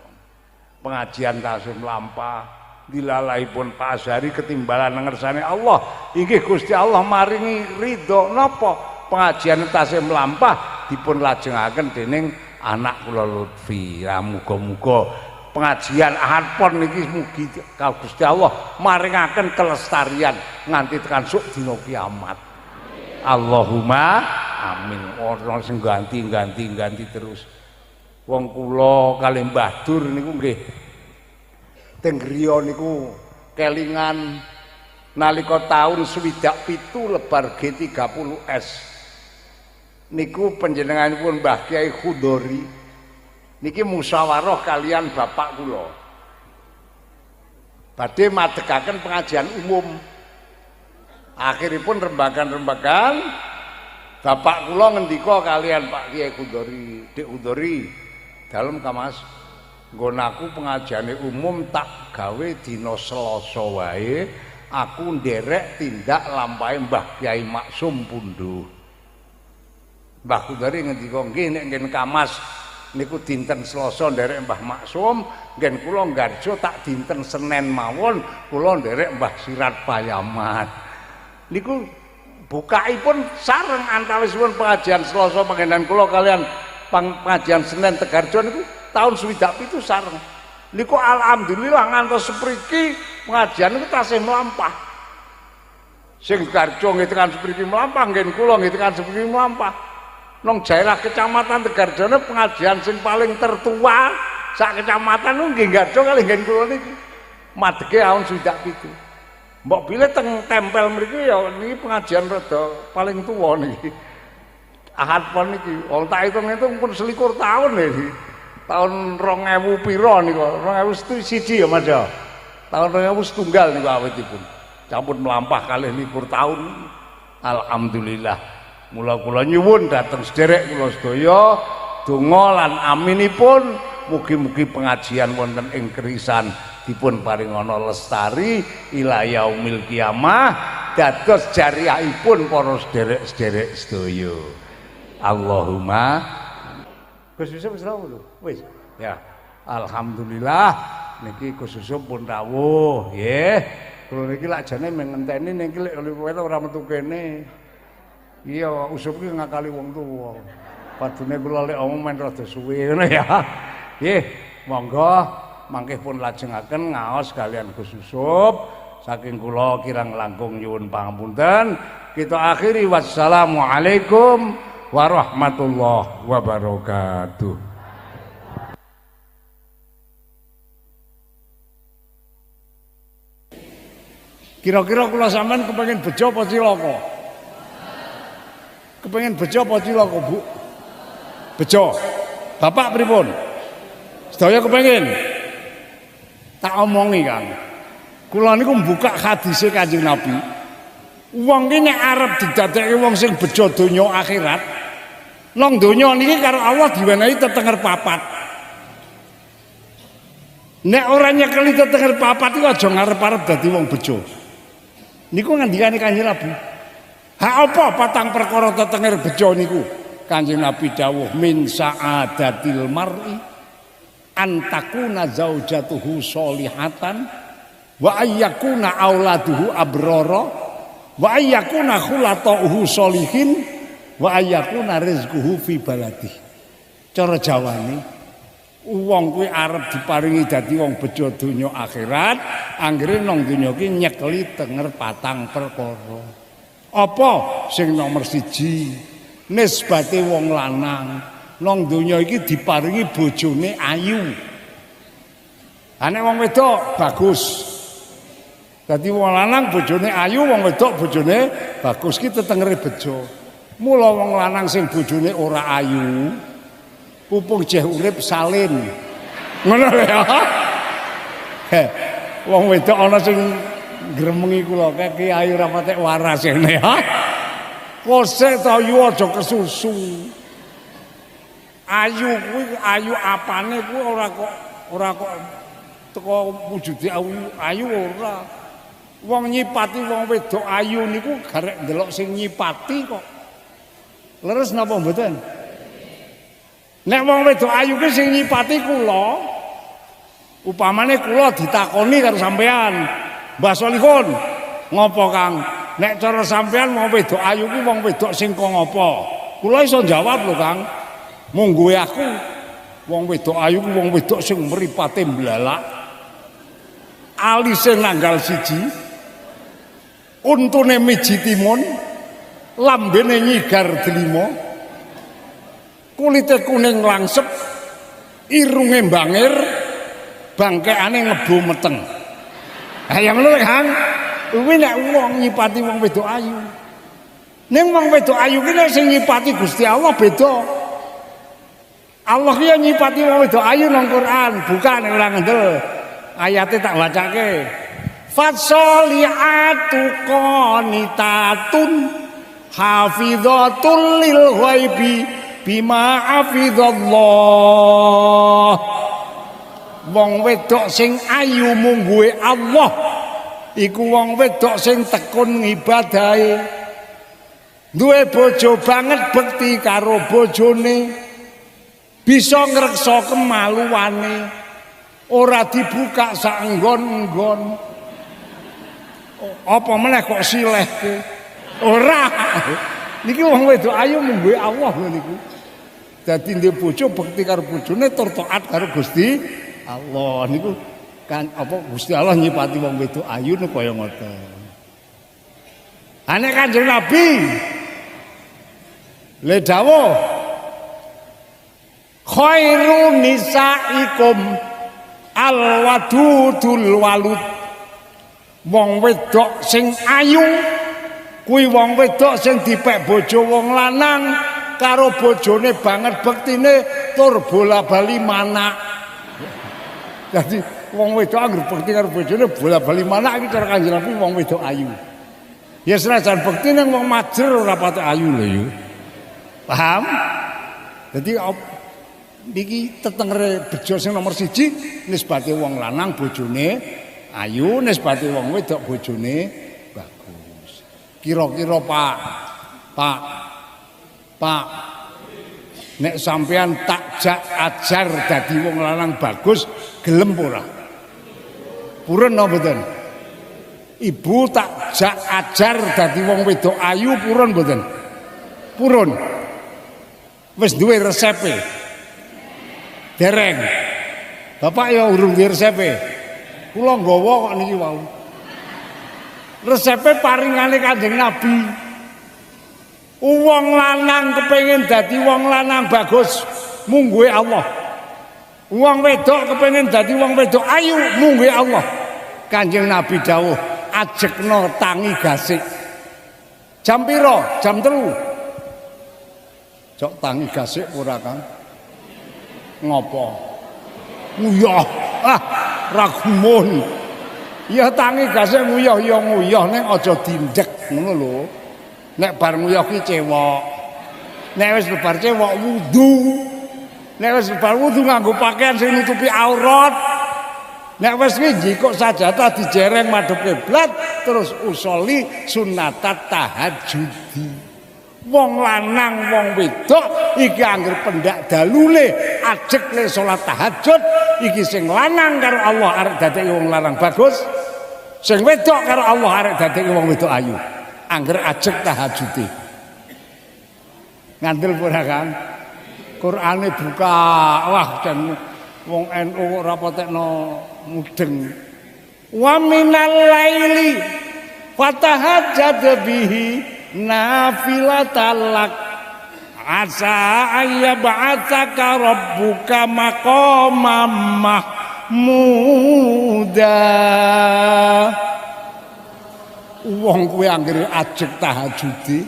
Pengajian tasih mlampah dilalahipun Pak Azhari ketimbalan ngersane Allah inggih Gusti Allah maringi ridho napa pengajian tasih mlampah dipun lajengaken dening anak kula Lutfi. Muga-muga pengajian Ahad Pon niki mugi Gusti Allah maringaken kelestarian nganti tekan suk dina kiamat. Allahumma amin. Ora sing ganti terus. Wong kula kalih Mbah Dur niku nggih teng griya niku kelingan nalika taun 97 lebar G30S niku panjenenganipun Mbah Kyai Khudori niki musyawarah kalian bapak kula badhe madegaken pengajian umum. Akhiripun rembagan bapak kula ngendika kalian Pak Kyai Khudori, Dik Khudori dalem Kamas nggonaku pengajiane umum tak gawe dina Selasa wae aku nderek tindak lampahe Mbah Kyai Maksum Punduh. Mbah Khudori ngendika nggih nek nggen Kamas niku dinten Selasa nderek Mbah Maksum, nggen kula Nggarjo tak dinten Senin mawon kula nderek Mbah Sirat Payaman. Niku bukaipun sareng antawisipun pengajian Selasa panggenan kula kalian pengajian Senin Tegarjo niku tahun 97 sareng. Niku alhamdulillah ngantos sepriki pengajian niku tasih mlampah. Sing Tegarjo nggih tekan sepriki mlampah, nggih kula nggih tekan sepriki mlampah. Nang daerah kecamatan Tegarjone pengajian sing paling tertua sak kecamatan niku nggih Tegarjo kalih nggih kula niki. Madege tahun 97. Mbok bile teng tempel mriki ya niki pengajian rada paling tuwa niki. Ahad Pon niki wong tak hitung-hitung pun 21 tahun niki. Tahun 2000 pira niku 2001 ya Mas ya. Tahun 2001 niku awitipun. Campur melampah kalih 21 tahun. Alhamdulillah. Mula kula nyuwun dhateng sederek kula sedaya donga lan aminipun mugi-mugi pengajian wonten ing kerisan dipun paringana lestari ila yaumil kiamah dados jariyahipun para sederek-sederek sedaya. Allahumma Gus Yusuf wis rawuh lho. Wis. Ya. Alhamdulillah niki Gus Yusuf pun rawuh, nggih. Kula niki lak jane mengenteni niki lek ora metu kene. Iya, usup ki ngakali wong tuwa. Padune kula lek omong men rada suwe ngono ya. Nggih, monggo mangke pun lajengaken ngaos kalian Gus Yusuf. Saking kula kirang langkung nyuwun pangapunten. Kita akhiri wassalamualaikum warahmatullahi wabarakatuh. Kira-kira kula sampean kepengin bejo apa cilaka? Kepengin bejo apa cilaka, Bu? Bejo. Bapak pripun? Sedaya kepengin? Tak omongi, Kang. Kula niku mbuka hadise Kanjeng Nabi. Wong ki nek arep didadekke wong sing bejo donya akhirat, nang donya niki karo Allah diwenehi tetenger papat. Nek ora nyekeli tetenger papat iku aja ngarep-arep dadi wong bejo. Niku ngandikane Kanjeng Nabi. Ha apa patang perkara tetenger bejo niku? Kanjeng Nabi dawuh min sa'adatil mar'i antakuna zaujatuhu sholihatan wa ayyakuna auladuhu abrara wa ayyakuna khulatuhu sholihin wa ayyakuna rizquhu fi baladi. Cara Jawane wong kuwi arep diparingi dadi wong bejo donya akhirat, anggere nang donya ki nyekeli tenger patang perkara. Apa sing nomor 1? Nisbate wong lanang nang donya iki diparingi bojone ayu. Ane wong wedok bagus. Dadi wong lanang bojone ayu, wong wedok bojone bagus ki tetengere bejo. Mula wong lanang sing bojone ora ayu pupuk jeh urip salin. Ngono ya. Wong wedok ana sing gremengi kula kek ayu ra patek waras ngene ya. Kosek ta ayu aja kesusu. Ayu kuwi ayu apane kuwi ora kok teko wujude ayu ora. Wong nyipati wong wedok ayu niku garek ndelok sing nyipati kok. Leres napa mboten? Nek wong wedok ayu ki sing nyipati kula, upamane kula ditakoni karo sampean, Mbah Solihun, ngopo Kang? Nek cara sampean wong wedok ayu ki wong wedok sing kok ngopo? Kula iso jawab lho Kang. Monggo aku wong wedok ayu ki wong wedok sing mripate mblalak. Alise nanggal siji, untune miji timun, lambene nyigar delima. Kulite kuning langsep, irunge mbangir, bangkeane ngebu meteng. Yang ngono Kang, kuwi nek wong nyipati wong wedok ayu. Ning wong wedok ayu ki nek sing nyipati Gusti Allah beda. Allah ki nyipati wong wedok ayu nang Quran, bukan ora ngendel. Ayate tak bacake. Fasolihatu qanitatun hafidhatul lil ghaibi bima hafizallah. Wong wedok sing ayu mungguhe Allah iku wong wedok sing tekun ngibadahe, duwe bojo banget bekti karo bojone, bisa ngreksa kemaluane, ora dibuka sak enggon-enggon. Apa meneh kok silehke? Ora. Niki wong wedok ayu mungguhe Allah lho niku. Dadi ndek bojo bekti karo bojone tur taat karo Gusti Allah niku kan apa Gusti Allah nyipati wong wedok ayu niku kaya ngoten. Ane Kanjeng Nabi le dawuh khairu nisaikum alwadudul walud. Wong wedok sing ayu kuwi wong wedok sing dipek bojo wong lanang karo bojone banget bektine tur bola-bali manak. Jadi wong wedok anggere bekti karo bojone bola-bali manak iki cara Kanjeng Nabi wong wedok ayu. Ya senajan bekti nang wong majer ora patek ayu lho yo. Paham? Jadi niki tetengere bejo sing nomor 1 nisbate wong lanang bojone ayu, nisbate wong wedok bojone bagus. Kira-kira Pak nek sampean takjak ajar dadi wong lanang bagus gelem ora? Purun napa mboten? Ibu takjak ajar dadi wong wedok ayu purun mboten? Purun. Wis duwe resepe. Dereng. Bapak ya urung duwe resepe. Kula nggawa kok niki wau. Resepe paringane Kanjeng Nabi. Wong lanang kepengin dadi wong lanang bagus mungguhe Allah. Wong wedok kepengin dadi wong wedok ayu mungguhe Allah. Kanjeng Nabi dawuh, ajekno tangi gasik. Jam pira? Jam 3. Jok tangi gasik ora Kang? Ngopo? Nguyah. Ra gumun. Ya tangi gasik nguyah ya nguyah ning aja dindek ngono lho. Nek bar nguyah ki cewek. Nek wis bar cewek wudu. Nek wis bar wudu nganggo pakaian sing nutupi aurat. Nek wis njikuk sajadah dijereng madhep kiblat terus usoli sunnatat tahajudi. Wong lanang wong wedok iki anggere pendak dalule ajek le salat tahajud iki sing lanang karo Allah arek dadeki wong lanang bagus. Sing wedok karo Allah arek dadeki wong wedok ayu. Angger ajek tahajude. Ngandel ora Kang? Qur'ane buka. Wah jan wong NU ora patekno mudeng. Wa minal laili fatahajjad bihi nafilatalak asa ayyab'atsaka rabbuka maqamam mahmuda. Wong kuwi anggere ajeg tahajudi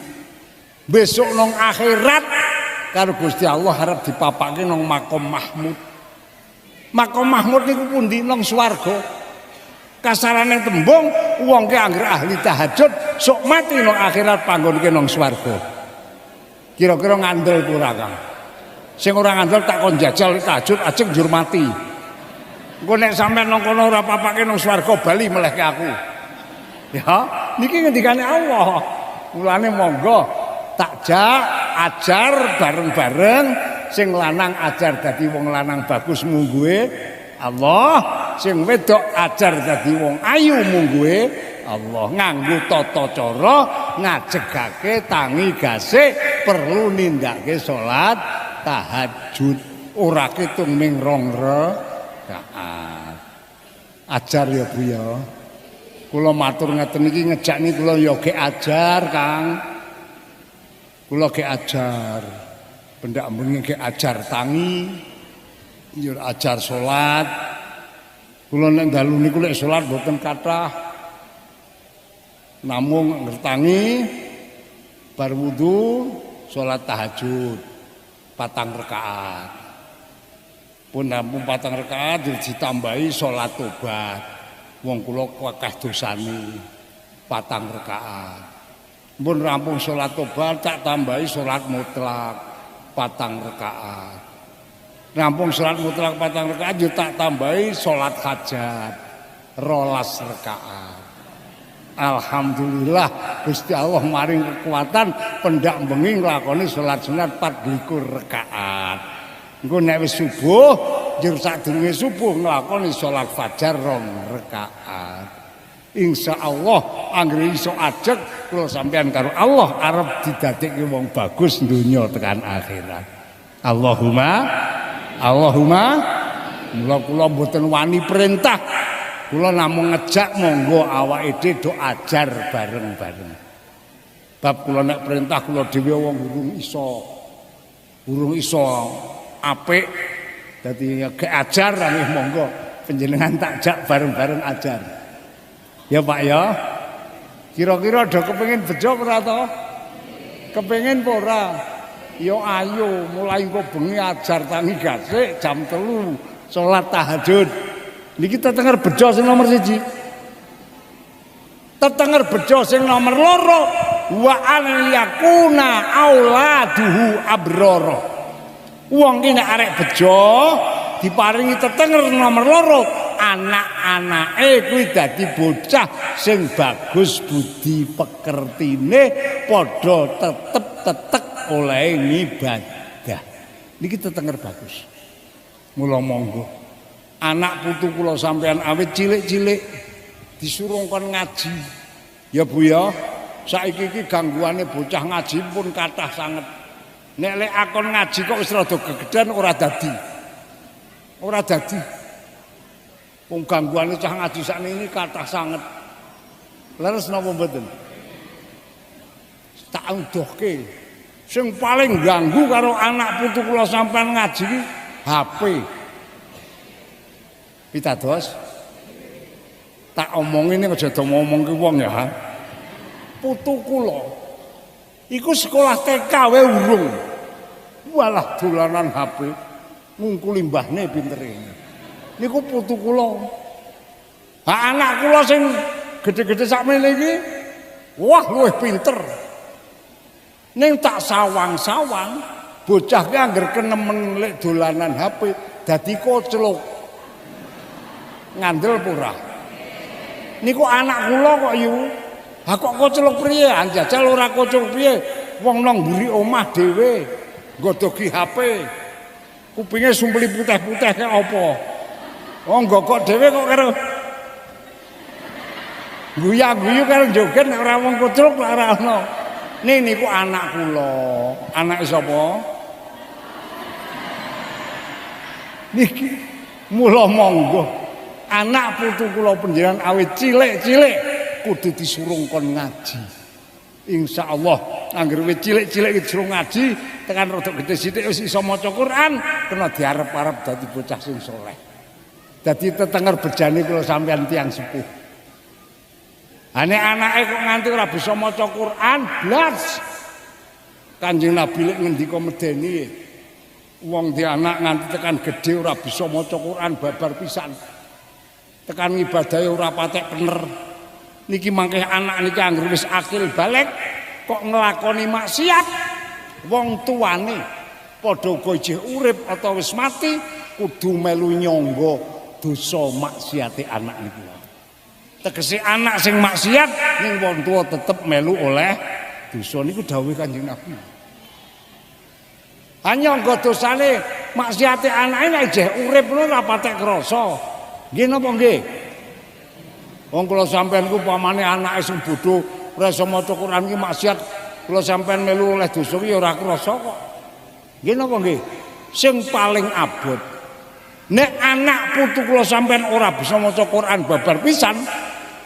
besok nang akhirat karo Gusti Allah arep dipapake nang makom mahmud. Makom mahmud niku pundi? Nang swarga. Kasarane tembung wong ki anggere ahli tahajud sok mati nang akhirat panggonke nang swarga. Kira-kira ngandel ora Kang? Sing ora ngandel tak kon jajal tahajud ajeng njur mati. Engko nek sampean nang kono ora papake nang swarga bali meleh ke aku. Ya, niki ngendikane Allah. Mulane monggo takjak ajar bareng-bareng sing lanang ajar dadi wong lanang bagus mungguhe Allah, sing wedok ajar dadi wong ayu mungguhe Allah. Nganggo tata cara ngajegake tangi gasik perlu nindakake salat tahajud ora ketung ning 2 rakaat. Ajar ya Bu ya. Kula matur ngeten iki ngejak niki kula ya ge ajar Kang. Kula ge ajar. Pendak bengi ge ajar tangi. Yo ajar salat. Kula nek dalu niku lek salat mboten kathah. Namung ngertangi bar wudu salat tahajud 4 rakaat. Pun namung 4 rakaat ditambahi salat tobat. Wong kula akeh dosane 4 rakaat. Mun rampung salat tobat tak tambahi salat mutlak 4 rakaat. Rampung salat mutlak 4 rakaat yo tak tambahi salat hajat 12 rakaat. Alhamdulillah Gusti Allah maring kekuatan pendak bengi nglakoni salat sunat 24 rakaat. Engko nek wis subuh njur sadurunge subuh nglakoni salat fajar 2 rakaat. Insyaallah anggere iso ajeg kula sampean karo Allah arep didadekke wong bagus donya tekan akhirat. Allahumma mula kula mboten wani perintah. Kula namung ngejak monggo awake dhewe do ajar bareng-bareng. Bab kula nek perintah kula dhewe wong urung iso apik dadi ajar nggih monggo panjenengan takjak bareng-bareng ajar. Ya Pak ya. Kira-kira do kepengin bejo ora to? Kepengin apa ora? Ya ayo mulai engko bengi ajar tangi gasik jam 3 salat tahajud. Niki tetenger bejo sing nomor 1. Tetenger bejo sing nomor 2 wa an yakuna auladuhu abrara. Wong ki nek arek bejo diparingi tetenger nomor loro, anak-anake kuwi dadi bocah sing bagus budi pekertine padha tetep oleh ngibadah. Niki tetenger bagus. Mula monggo anak putu kula sampean awit cilik-cilik disuruh kon ngaji. Ya Bu ya, saiki iki gangguane bocah ngaji pun kathah sanget. Nek lek akon ngaji kok wis rada gegeden ora dadi. Ora dadi. Wong gangguane cah ngaji sakniki kathah sanget. Leres napa mboten? Tak udohke. Sing paling ganggu karo anak putu kula sampean ngaji iki HP. Pitados. Tak omongin aja ngomongke wong ya. Putu kula iku sekolah TK wae urung. Walah dolanan HP. Ngungkuli mbahne pintere. Niku putu kula. Ha anak kula sing gede-gede sakmene iki wah luwih pinter. Ning tak sawang-sawang bocah ki angger kenemen lek dolanan HP dadi koclok. Ngandel pura. Niku anak kula kok yu. Ha kok koclok priye? Anjajal ora koclok priye? Wong nang mburi omah dhewe nggodoki HP. Kupinge sumpeli putih-putih kaya apa? Wong gogok dhewe kok karo guyu-guyu karo joget nek ora wong koclok lak ora ana. Niku anak kula. Anake sapa? Niki mula monggo anak putu kula panjenengan awit cilik-cilik kudu disuruh kon ngaji. Insyaallah angger wit cilik-cilik disuruh ngaji tekan rada gedhe sithik wis iso maca Quran kena diarep-arep dadi bocah sing saleh. Dadi tetenger bejane kula sampeyan tiyang sepuh. Ane anake kok nganti ora bisa maca Quran blas. Kanjeng Nabi lek ngendika medeni wong di anak nganti tekan gedhe ora bisa maca Quran babar pisan. Tekan ibadahe ora patek bener. Niki mangke anak niki anggere wis akil balik kok nglakoni maksiat wong tuane padha uga isih urip atau wis mati kudu melu nyangga dosa maksiate anak niku. Tegese anak sing maksiat ning wong tuwa tetep melu oleh dosa niku dawuh Kanjeng Nabi. Hanya nggo dosane maksiate anake nek isih urip ngono ora patek krasa. Nggih napa nggih? Wong kula sampean ku pamane anake sing bodho ora iso maca Quran ki maksiat, kula sampean melu oleh dosa ki ora krasa kok. Nggih napa nggih? Sing paling abot nek anak putu kula sampean ora bisa maca Quran babar pisan,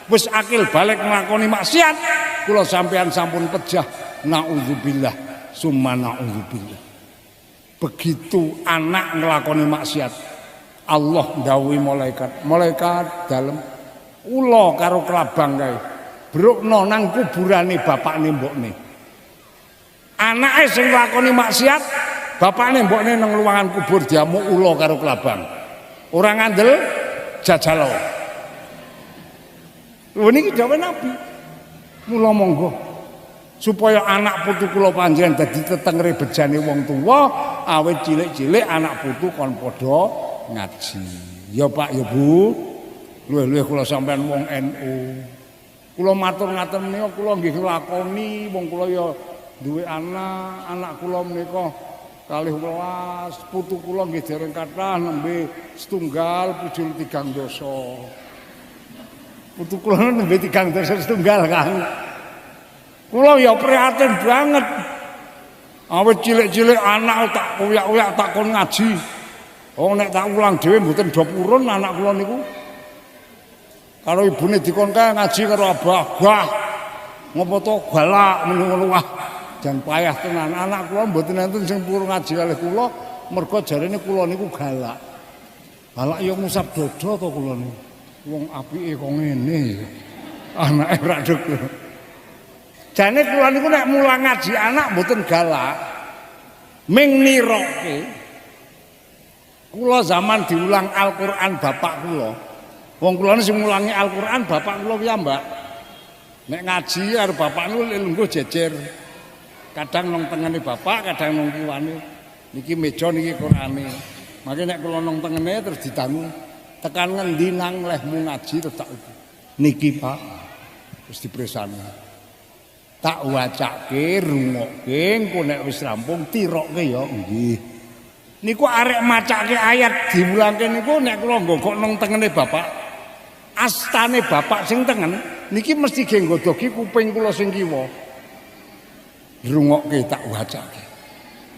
wis akil balik nglakoni maksiat, kula sampean sampun pejah. Nauzubillah, summa nauzubillah. Begitu anak nglakoni maksiat, Allah ndhawuhi malaikat dalem ula karo kelabang kae brukno nang kuburane bapakne mbokne. Anake sing nglakoni maksiat bapakne mbokne nang ruangan kubur diamuk ula karo kelabang. Ora ngandel jajalo. Lho niki dawuh Nabi. Mula monggo supaya anak putu kula panjenengan dadi tetengere bejane wong tuwa awit cilik-cilik anak putu kon padha ngaji. Ya Pak ya Bu. Luwih-luwih kula sampean wong NU. Kula matur ngaten menika kula nggih nglakoni wong kula ya duwe anak kula menika 12 putu kula nggih dereng kathah nembe setunggal pujul 3 dosa. Putu kula nembe 3 dosa setunggal Kang. Kula ya prihatin banget. Awit cilik-cilik anak tak uyak-uyak tak kon ngaji. Oh nek tak ulang dhewe mboten do purun anak kula niku. Karo ibune dikon kae ngaji karo abah, wah ngopo to galak menung wah jan payah tenan. Anak kula mboten enten sing purun ngaji kalih kula mergo jarene kula niku galak. Galak ya ngusap dodo to kula niku. Wong apike kok ngene. Anake ora nduk. Jane kula niku nek mulang ngaji anak mboten galak. Ming niroke. Kula zaman diulang Al-Qur'an bapak kula. Wong kula sing mulangi Al-Qur'an bapak kula ki Mbak. Nek ngaji karo bapak niku lungguh jejer. Kadang nang tengene bapak, kadang nang kiwane. Niki meja niki Qur'ane. Mangke nek kula nang tengene terus didangu tekan ngendi nang lehmu ngaji terus tak niki Pak. Terus dipresani. Tak wacake rungokke engko nek wis rampung tirokke ya nggih. Niku arek macake ayat diwulangke niku nek kula nggogok nang tengene Bapak. Astane Bapak sing tengen niki mesti ge nggodoki kuping kula sing kiwa. Rungokke tak wacake.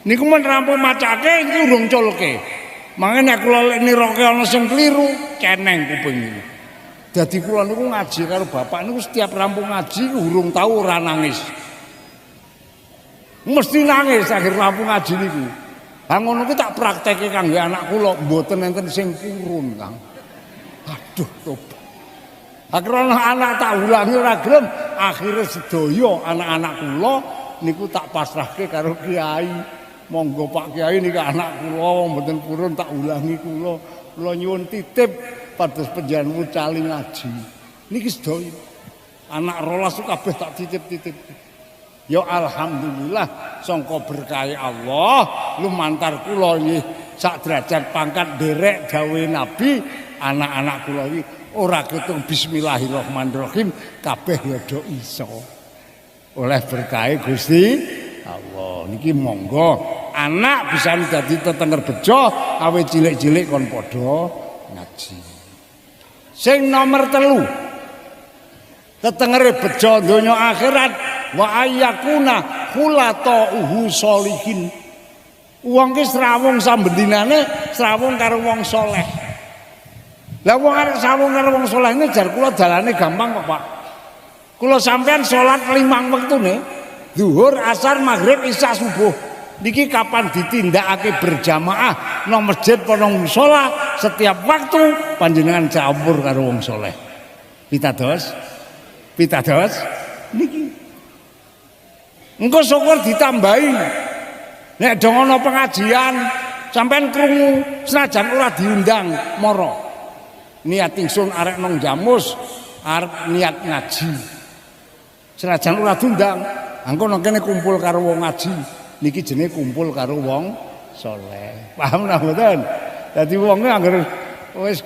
Niku men rampung macake iki urung culke. Mangke nek kula niroke ana sing kliru, keneng kuping niku. Dadi kula niku ngaji karo bapak niku setiap rampung ngaji urung tau ora nangis. Mesti nangis akhir rampung ngaji niku. Ha ngono ku tak prakteke kangge anak kula mboten enten sing purun, Kang. Aduh tobat. Akhire anak tak ulangi ora gelem, akhire sedaya anak-anak kula niku tak pasrahke karo kiai. Monggo Pak Kiai niki anak kula mboten purun tak ulangi kula nyuwun titip pados panjenengan cali ngaji. Niki sedaya anak 12 kabeh tak titip-titip. Ya alhamdulillah sangka berkah Allah lumantar kula nggih sak derajat pangkat derek gawe Nabi anak-anak kula iki ora ketung bismillahirrahmanirrahim kabeh ya do iso. Oleh berkah Gusti Allah niki monggo anak bisa dadi tetenger bejo awe cilik-cilik kon padha ngaji. Sing nomor 3 tetengere bejo donya akhirat wa ayyakuna khulatauhu sholihin. Wong ki srawung sambendinane srawung karo wong saleh. Lah wong arek srawung karo wong saleh ini jar kula dalane gampang kok Pak. Kula sampean salat 5 wektune zuhur, asar, maghrib, isya, subuh. Niki kapan ditindakake berjamaah nang masjid apa nang musala setiap waktu panjenengan campur karo wong saleh. Pitados? Pitados? Niki. Engko syukur ditambahi. Nek dong ana pengajian sampean krungu senajan ora diundang mara. Niat ingsun arek nang Jamus arep niat ngaji. Senajan ora diundang, engko nang kene kumpul karo wong ngaji. Niki jenenge kumpul karo wong saleh. Paham napa mboten? Dadi wong anggere wis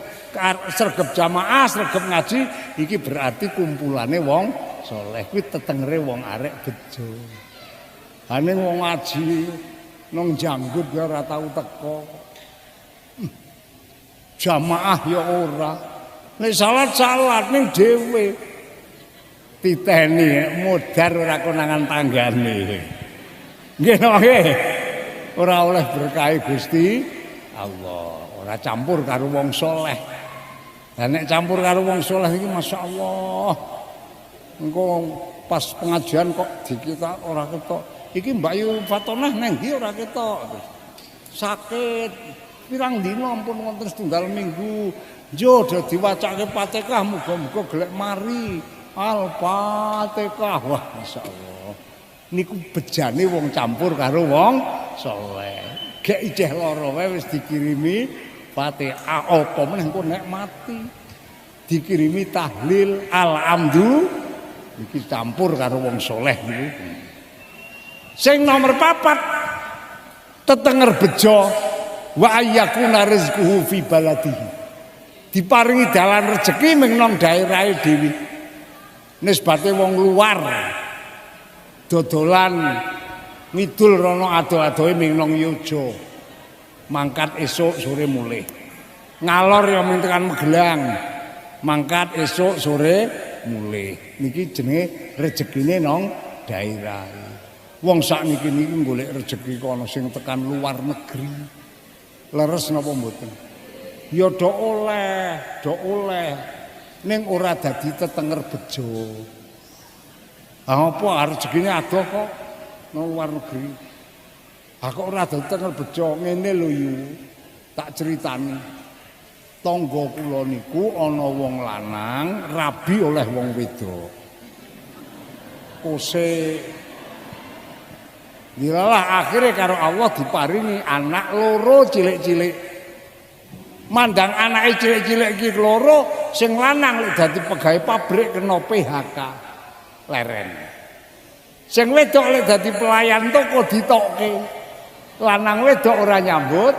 sregep jamaah, sregep ngaji, iki berarti kumpulane wong saleh. Kuwi tetengere wong arek bejo. Ane wong ngaji nang janggut ya ora tau teko. Jamaah ya ora. Nek salat ning dhewe. Titeni modar ora konangan tanggane. Nggih nggih. Ora oleh berkah Gusti Allah, ora campur karo wong saleh. Lah nek campur karo wong saleh iki masyaallah. Engko pas pengajian kok dikita ora ketok. Iki Mbak Yu Fatonah nang ndi ora ketok. Sakit pirang dina ampun wonten setunggal minggu. Yo do diwacake Fatihah muga-muga gelek mari. Al-Fatihah. Wah masyaallah. Niku bejane wong campur karo wong saleh. Gek ijeh lara wae wis dikirimi Fatihah apa meneh engko nek mati. Dikirimi tahlil alhamdulillah iki campur karo wong saleh niku. Sing nomor 4 tetenger bejo wa ayyakuna rizquhu fi baladihi. Diparingi dalan rezeki ming nang daerahe dhewe. Nisbate wong luar dodolan ngidul rono ado-adoe ming nang Yojo. Mangkat esuk sore mulih. Ngalor ya ming tekan Magelang. Mangkat esuk sore mulih. Niki jenenge rezekine nang daerah. Wong sakniki niki golek rezeki kono sing tekan luar negeri. Leres napa mboten? Ya do oleh. Ning ora dadi tetenger bejo. Apa rezekine adoh kok nang luar negeri. Kok ora dadi tetenger bejo ngene lho yu. Tak critani. Tangga kula niku ana wong lanang rabi oleh wong wedok. Kose dilalah akhirnya karo Allah diparingi anak loro cilik-cilik. Mandang anake cilik-cilik iki loro sing lanang lek dadi pegawai pabrik kena PHK leren. Sing wedok lek dadi pelayan toko ditokke. lanang wedok ora nyambut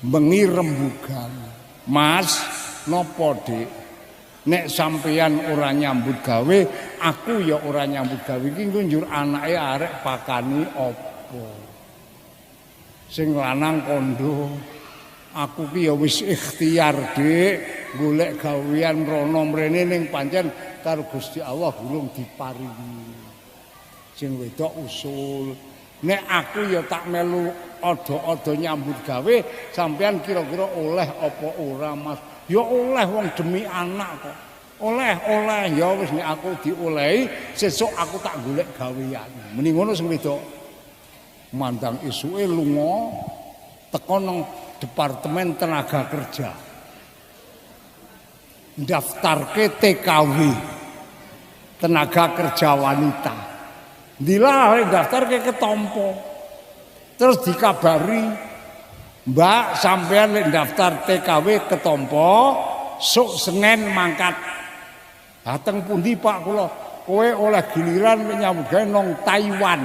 bengi rembugan. Mas, nopo Dik? Nek sampeyan ora nyambut gawe, aku ya ora nyambut gawe. Iki njur anake arek pakani apa? Sing lanang kondo, aku ki ya wis ikhtiar Dik, golek gawean rono mrene ning pancen karo Gusti Allah gurung diparingi. Sing wedok usul. Nek aku ya tak melu ada-ada nyambut gawe, sampean kira-kira oleh apa ora Mas? Ya oleh wong demi anak kok. Oleh ya wis nek aku diolehi, sesuk aku tak golek gawean. Meni ngono sing wedok. Mandang isuke lunga teko nang Departemen Tenaga Kerja. Daftarke TKW. Tenaga Kerja Wanita. Dilah daftar ke ketompo. Terus dikabari, Mbak sampean lek daftar TKW ketompo, sok Senin mangkat. Dateng pundi Pak kula? Kowe oleh giliran nyambut gawe nang Taiwan.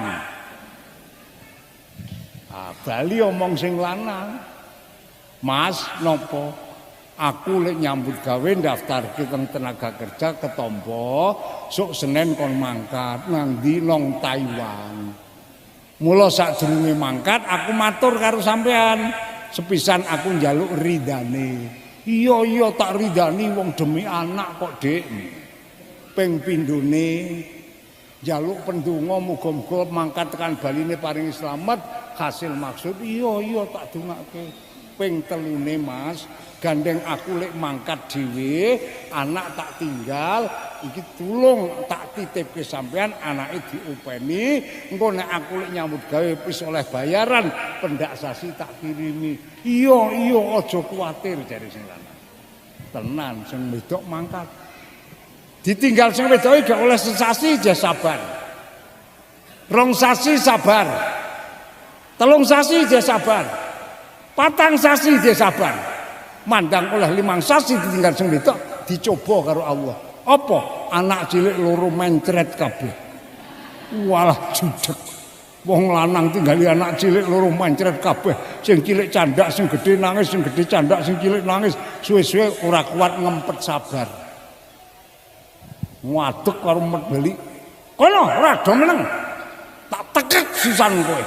Ah, bali omong sing lanang. Mas, nopo? Aku lek nyambut gawe daftarke teng Tenaga Kerja ketompo, sok Senin kon mangkat nang ndi nang Taiwan. Mula sadurunge mangkat aku matur karo sampean, sepisan aku njaluk ridane. Iya tak ridani wong demi anak kok, Dik. Ping pindhone njaluk pendonga muga-muga mangkat tekan baline paringi slamet, hasil maksud. Iya tak dongake. Ping telune Mas, gandeng aku lek mangkat dhewe, anak tak tinggal, iki tulung tak titipke sampean anake diopeni, engko nek aku lek nyambut gawe wis oleh bayaran, pendak sasi tak kirimi. Iya aja kuwatir jare sing lanang. Tenan sing wedok mangkat. Ditinggal sing wedok gak oleh sesasi aja sabar. 2 sasi sabar. 3 sasi aja sabar. 4 sasi dia sabar. Mandang oleh 5 sasi ditinggal sing wedok dicoba karo Allah. Apa? Anak cilik loro mencret kabeh. Walah judeg. Wong lanang tinggali anak cilik loro mencret kabeh. Sing cilik candak, sing gedhe nangis, sing gedhe candak, sing cilik nangis. Suwe-suwe ora kuat ngempet sabar. Ngadeg karo met bali. Kono ora do meneng. Tak tekek sisan kowe.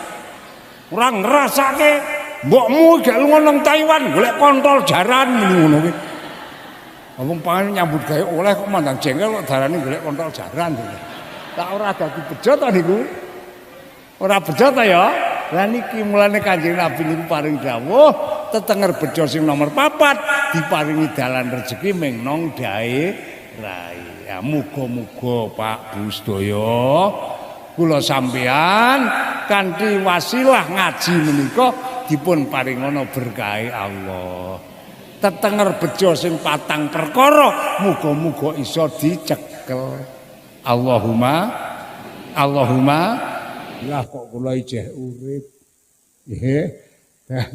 Ora ngrasake mbokmu gak lunga nang Taiwan golek kontol jaran ngono kuwi. Wong pangan nyambut gawe oleh kok mandang jengkel kok darane golek kontol jaran. Tak ora dadi bejo ta niku. Ora bejo ta ya. Lah niki mulane Kanjeng Nabi niku paring dawuh tetenger bejo sing nomor 4 diparingi dalan rezeki ming nang daerah. Ya muga-muga Pak Bu sedaya kula sampeyan kanthi wasilah ngaji menika dipun paringono berkahe Allah. Tetenger bejo sing 4 perkara muga-muga iso dicekel. Allahumma lah kok kula ijeh urip. Nggih.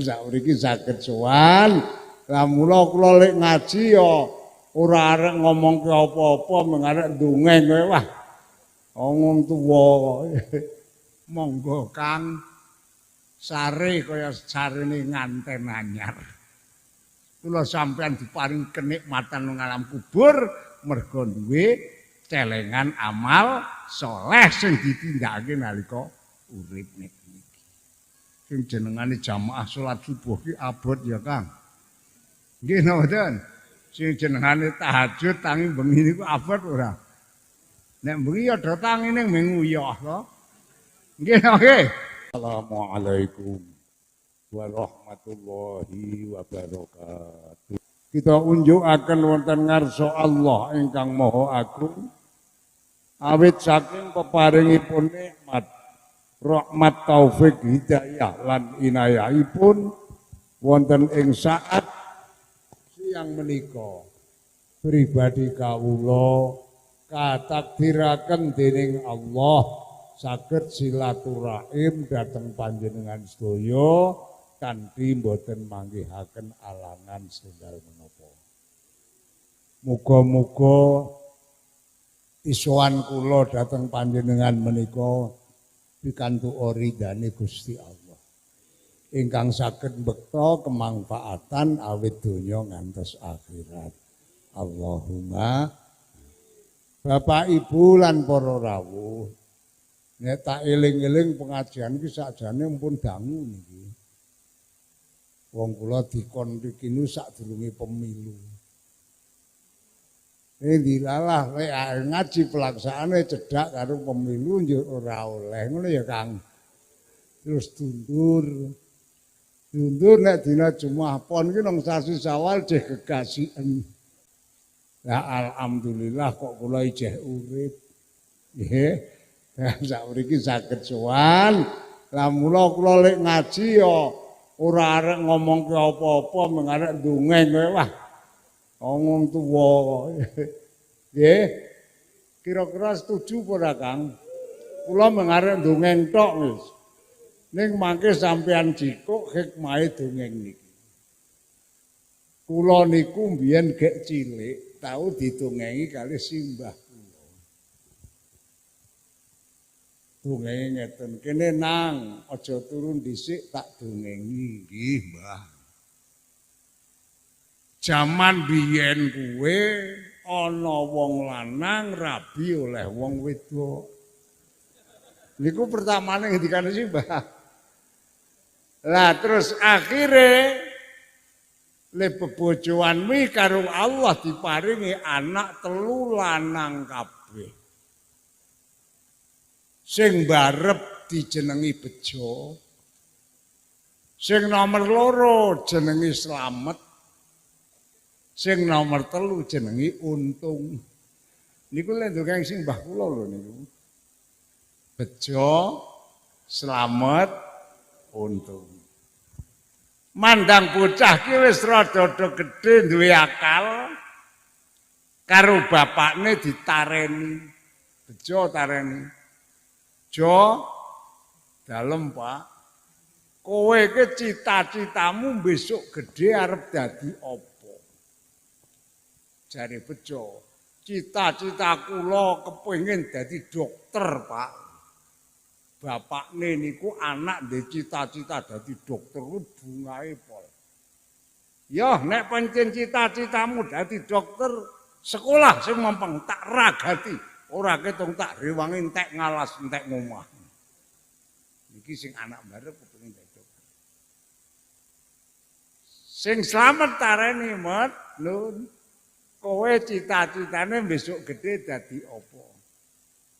Sak mriki saged sowan. Lah mula kula lek ngaji ya ora arek ngomongke apa-apa mengarep ndongeng kowe wah. Wong tuwa kok. Monggo Kang sare kaya sarene nganten anyar. Kula sampean diparing kenikmatan nang alam kubur mergo duwe celengan amal soleh sing ditindakake nalika urip niki. Sing jenengane jamaah salat subuh ki abot ya Kang. Nggih napa mboten? Sing jenengane tahajud tangi bengi niku abot ora? Nek bengi ya do tangi ning nguyah to. Nggih nggih. Assalamualaikum warahmatullahi wabarakatuh. Kita unjukaken wonten ngarsa Allah ingkang Maha Agung. Awit saking peparingipun nikmat, rahmat, taufik, hidayah lan inayahipun wonten ing saat siang menika pribadi kawula katakdiraken dening Allah saged silaturahim dhateng panjenengan sedaya kanthi boten manggihaken alangan setunggal menapa. Muga-muga isowan kula dhateng panjenengan menika pikantuk ridane Gusti Allah. Ingkang saged mbekta kemanfaatan awit donya ngantos akhirat. Allahumma Bapak Ibu lan para rawuh, nek tak eling-eling pengajian iki sakjane pun dangu niki. Wong kula dikon mriki nu sadurunge pemilu. Dilalah lek ngaji pelaksanaane cedhak karo pemilu yo ora oleh ngono ya Kang. Terus dundur nek dina Jumat pon ki nang sasi Syawal jeh gegasiken. Ya alhamdulillah kok kula ijeh urip. Nggih. Sak mriki saged sowan. Lah mula kula lek ngaji ya ora arek ngomongke apa-apa mung arek ndongeng kowe wah. Ngomong tuwa. Nggih. Kira-kira setuju apa ora Kang? Kula mung arek ndongeng tok wis. Ning mangke sampean jikuk hikmahe dongeng niki. Kula niku mbiyen gek cilik tau didongengi kali simbah kula. Dongenge ngeten, kene nang aja turun dhisik tak dongengi nggih, Mbah. Jaman biyen kuwe ana wong lanang rabi oleh wong wedok. Niku pertamane ngendikane simbah. Lah terus akhire le bebojoan mi karo Allah diparingi anak 3 lanang kabeh. Sing barep dijenengi Bejo. Sing nomor 2 jenengi Slamet. Sing nomor 3 jenengi Untung. Niku lek ndongeng sing mbah kula lho niku. Bejo, Slamet, Untung. Mandang bocah ki wis rada gedhe duwe akal karo bapakne ditareni. Bejo tareni. Jo dalem Pak. Kowe iki cita-citamu besok gedhe arep dadi apa? Jare Bejo, cita-cita kula kepengin dadi dokter, Pak. Bapakne niku anak ndek cita-cita dadi dokter ku bungae pol. Ya nek pancen cita-citamu dadi dokter, sekolah sing mempeng tak ragati, ora ketung tak rewangi entek ngalas entek ngomah. Niki sing anak barep kepengin dadi dokter. Sing Slamet tareni Mat, Nun. Kowe cita-citane besok gede dadi apa?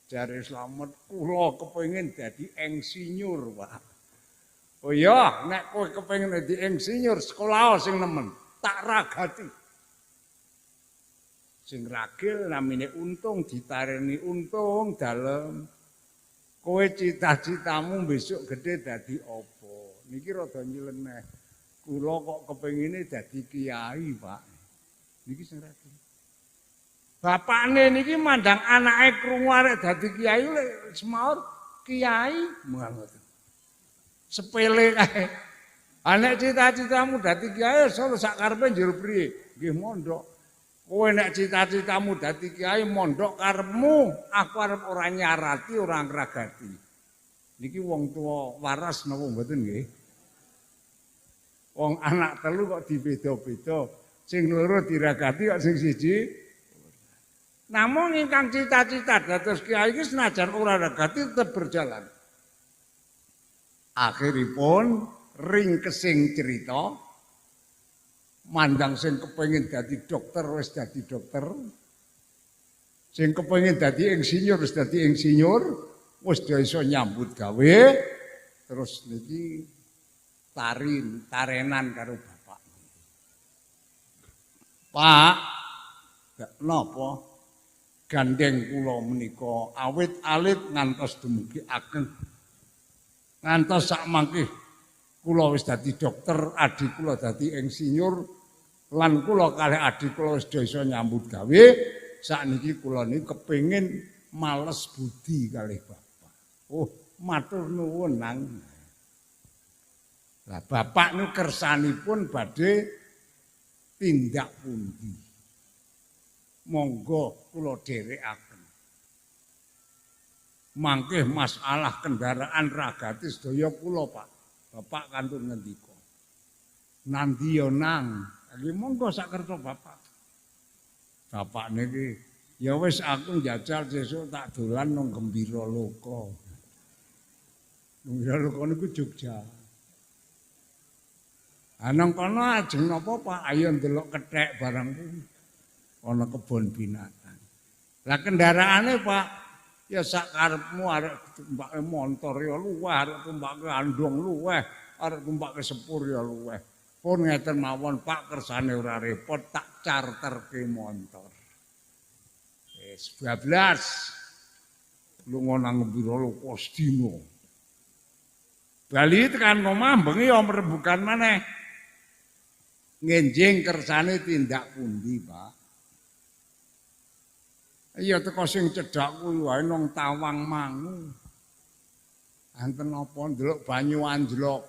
Jare Slamet kula kepengin dadi insinyur, Pak. Oh iya, nek kowe kepengin dadi insinyur, sekolah sing nemen, tak ragati. Sing ragil namine Untung ditareni Untung dalem. Kowe cita-citamu besok gede dadi apa? Niki rada nyeleneh. Kula kok kepengine dadi kiai, Pak. Niki sing ragil. Bapakne niki mandang anake krungu arek dadi kiai lek semaur kiai ngoten. Sepele kae. Anek cita-citamu dadi kiai solo sak karepe njero priye? Nggih mondok. Kowe nek cita-citamu dadi kiai mondok karepmu, aku arep ora nyarati, ora ngragati. Niki wong tua waras napa mboten nggih? Wong anak 3 kok dibeda-beda. Sing 2 diragati kok sing siji. Namun ingkang cita-cita dados kiai iki senajan ora ragati tetep berjalan. Akhiripun ringkesing cerita mandang sing kepengin dadi dokter wis dadi dokter. Sing kepengin dadi insinyur wis dadi insinyur, wis iso nyambut gawe. Terus niki tarenan karo bapak. Pak, gak napa gandeng kula menika awit alit ngantos dumugi ageng. Ngantos sak mangke kula wis dadi dokter, adik kula dadi insinyur lan kula kalih adik kula wis iso nyambut gawe. Sakniki kula niki kepengin males budi kalih bapak. Oh, matur nuwun nang. Lah bapak niku kersanipun badhe tindak pundi? Monggo kula dherekaken. mangke masalah kendaraan ragati sedaya kula Pak. Bapak kantun ngendika. Nanti yo nang, iki monggo sak kersa Bapak. Bapak niki ya wis aku njajal sesuk tak dolan nang Gembira Loka. Gembira Loka niku Jogja. Anang kono ajeng napa Pak, ayo ndelok kethek barang kuwi. Ana kebon binatang. Lah kendaraane Pak, ya sak karepmu arek tumbake montor ya luweh, arek tumbake andong luweh, arek tumbake sepur ya luweh. Pun ngeten mawon Pak, kersane ora repot tak charterke montor. Wis 12. Lunga nang Gembira Loka sedina. Bali tekan omah bengi ya merembugan maneh. Ngenjing kersane tindak pundi, Pak? Iya teko sing cedhak kuwi wae nang Tawangmangu. Anten apa ndelok banyu anjlok.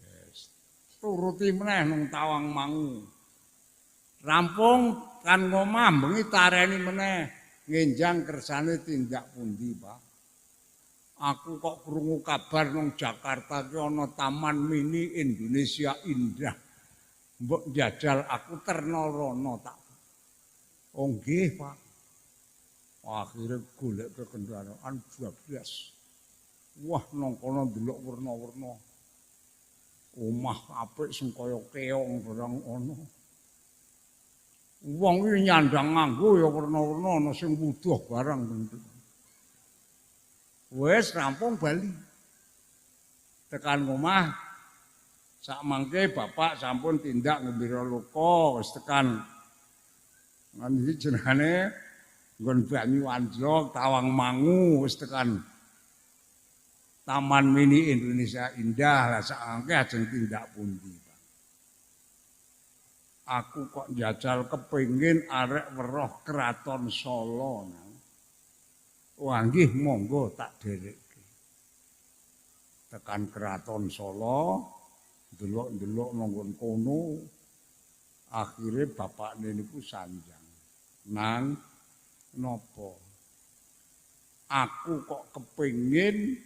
Yes. Turuti meneh nang Tawangmangu. Rampung kan ngomah bengi tareni meneh ngenjang kersane tindak pundi, Pak? Aku kok krungu kabar nang Jakarta ki ana Taman Mini Indonesia Indah. Mbok njajal aku terna-rana tak. Oh nggih, Pak. Akhire golek ke kendaraan 12. Wah, nang kono ndelok werna-werna. Omah apik sing kaya keong barang ana. Wong iki nyandang nganggo ya werna-werna ana sing wuduh barang. Wes rampung bali. Tekan omah sak mangke bapak sampun tindak Gembira Loka wis tekan ngendi jenenge nggon banyu anjlok Tawangmangu wis tekan Taman Mini Indonesia Indah lah sak mangke ajeng tindak pundi Pak. Aku kok njajal kepengin arek weruh Kraton Solo. Wah nggih monggo tak dherekke. Tekan Kraton Solo, delok-delok nang kono. Akhire bapakne niku sanjang. Nang napa? Aku kok kepengin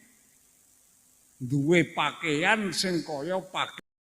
duwe pakaian sing kaya pakaian